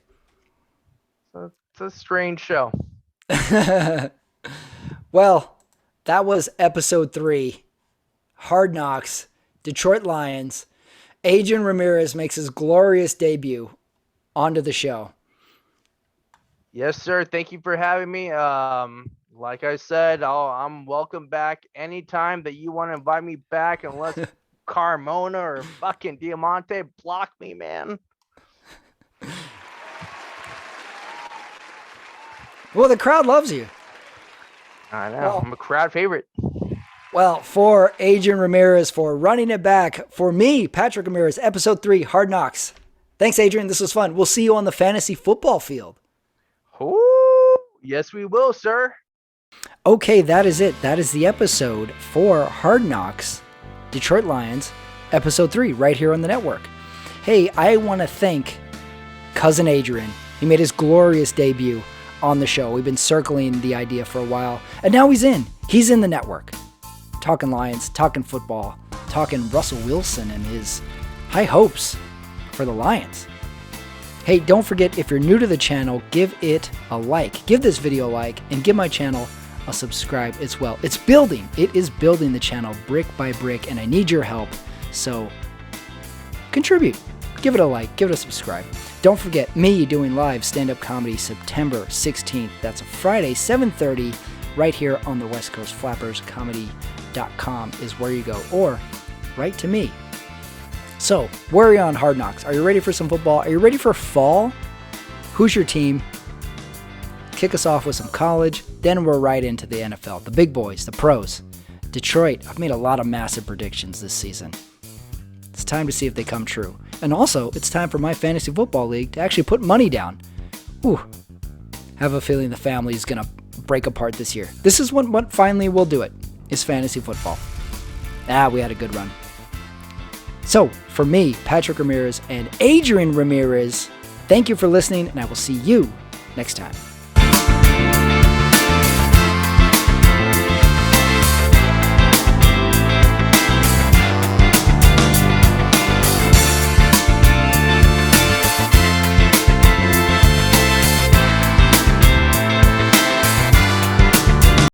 It's a strange show. Well, that was episode 3. Hard Knocks, Detroit Lions. Adrian Ramirez makes his glorious debut onto the show. Yes, sir. Thank you for having me. Like I said, I'm welcome back anytime that you want to invite me back, unless Carmona or fucking Diamante block me, man. Well, the crowd loves you. I know. Well- I'm a crowd favorite. Well, for Adrian Ramirez, for running it back, for me, Patrick Ramirez, episode 3, Hard Knocks. Thanks, Adrian. This was fun. We'll see you on the fantasy football field. Ooh, yes, we will, sir. Okay, that is it. That is the episode for Hard Knocks, Detroit Lions, episode 3, right here on the network. Hey, I want to thank Cousin Adrian. He made his glorious debut on the show. We've been circling the idea for a while, and now he's in. He's in the network. Talking Lions, talking football, talking Russell Wilson and his high hopes for the Lions. Hey, don't forget, if you're new to the channel, give it a like. Give this video a like, and give my channel a subscribe as well. It's building. It is building the channel brick by brick, and I need your help. So contribute. Give it a like. Give it a subscribe. Don't forget me doing live stand-up comedy September 16th. That's a Friday, 7:30, right here on the West Coast. FlappersComedy.com is where you go, or write to me. So, where are you on Hard Knocks? Are you ready for some football? Are you ready for fall? Who's your team? Kick us off with some college, then we're right into the NFL, the big boys, the pros. Detroit, I've made a lot of massive predictions this season. It's time to see if they come true. And also, it's time for my fantasy football league to actually put money down. Ooh, have a feeling the family is going to break apart this year. This is what finally will do it, is fantasy football. We had a good run. So, for me, Patrick Ramirez and Adrian Ramirez, thank you for listening, and I will see you next time.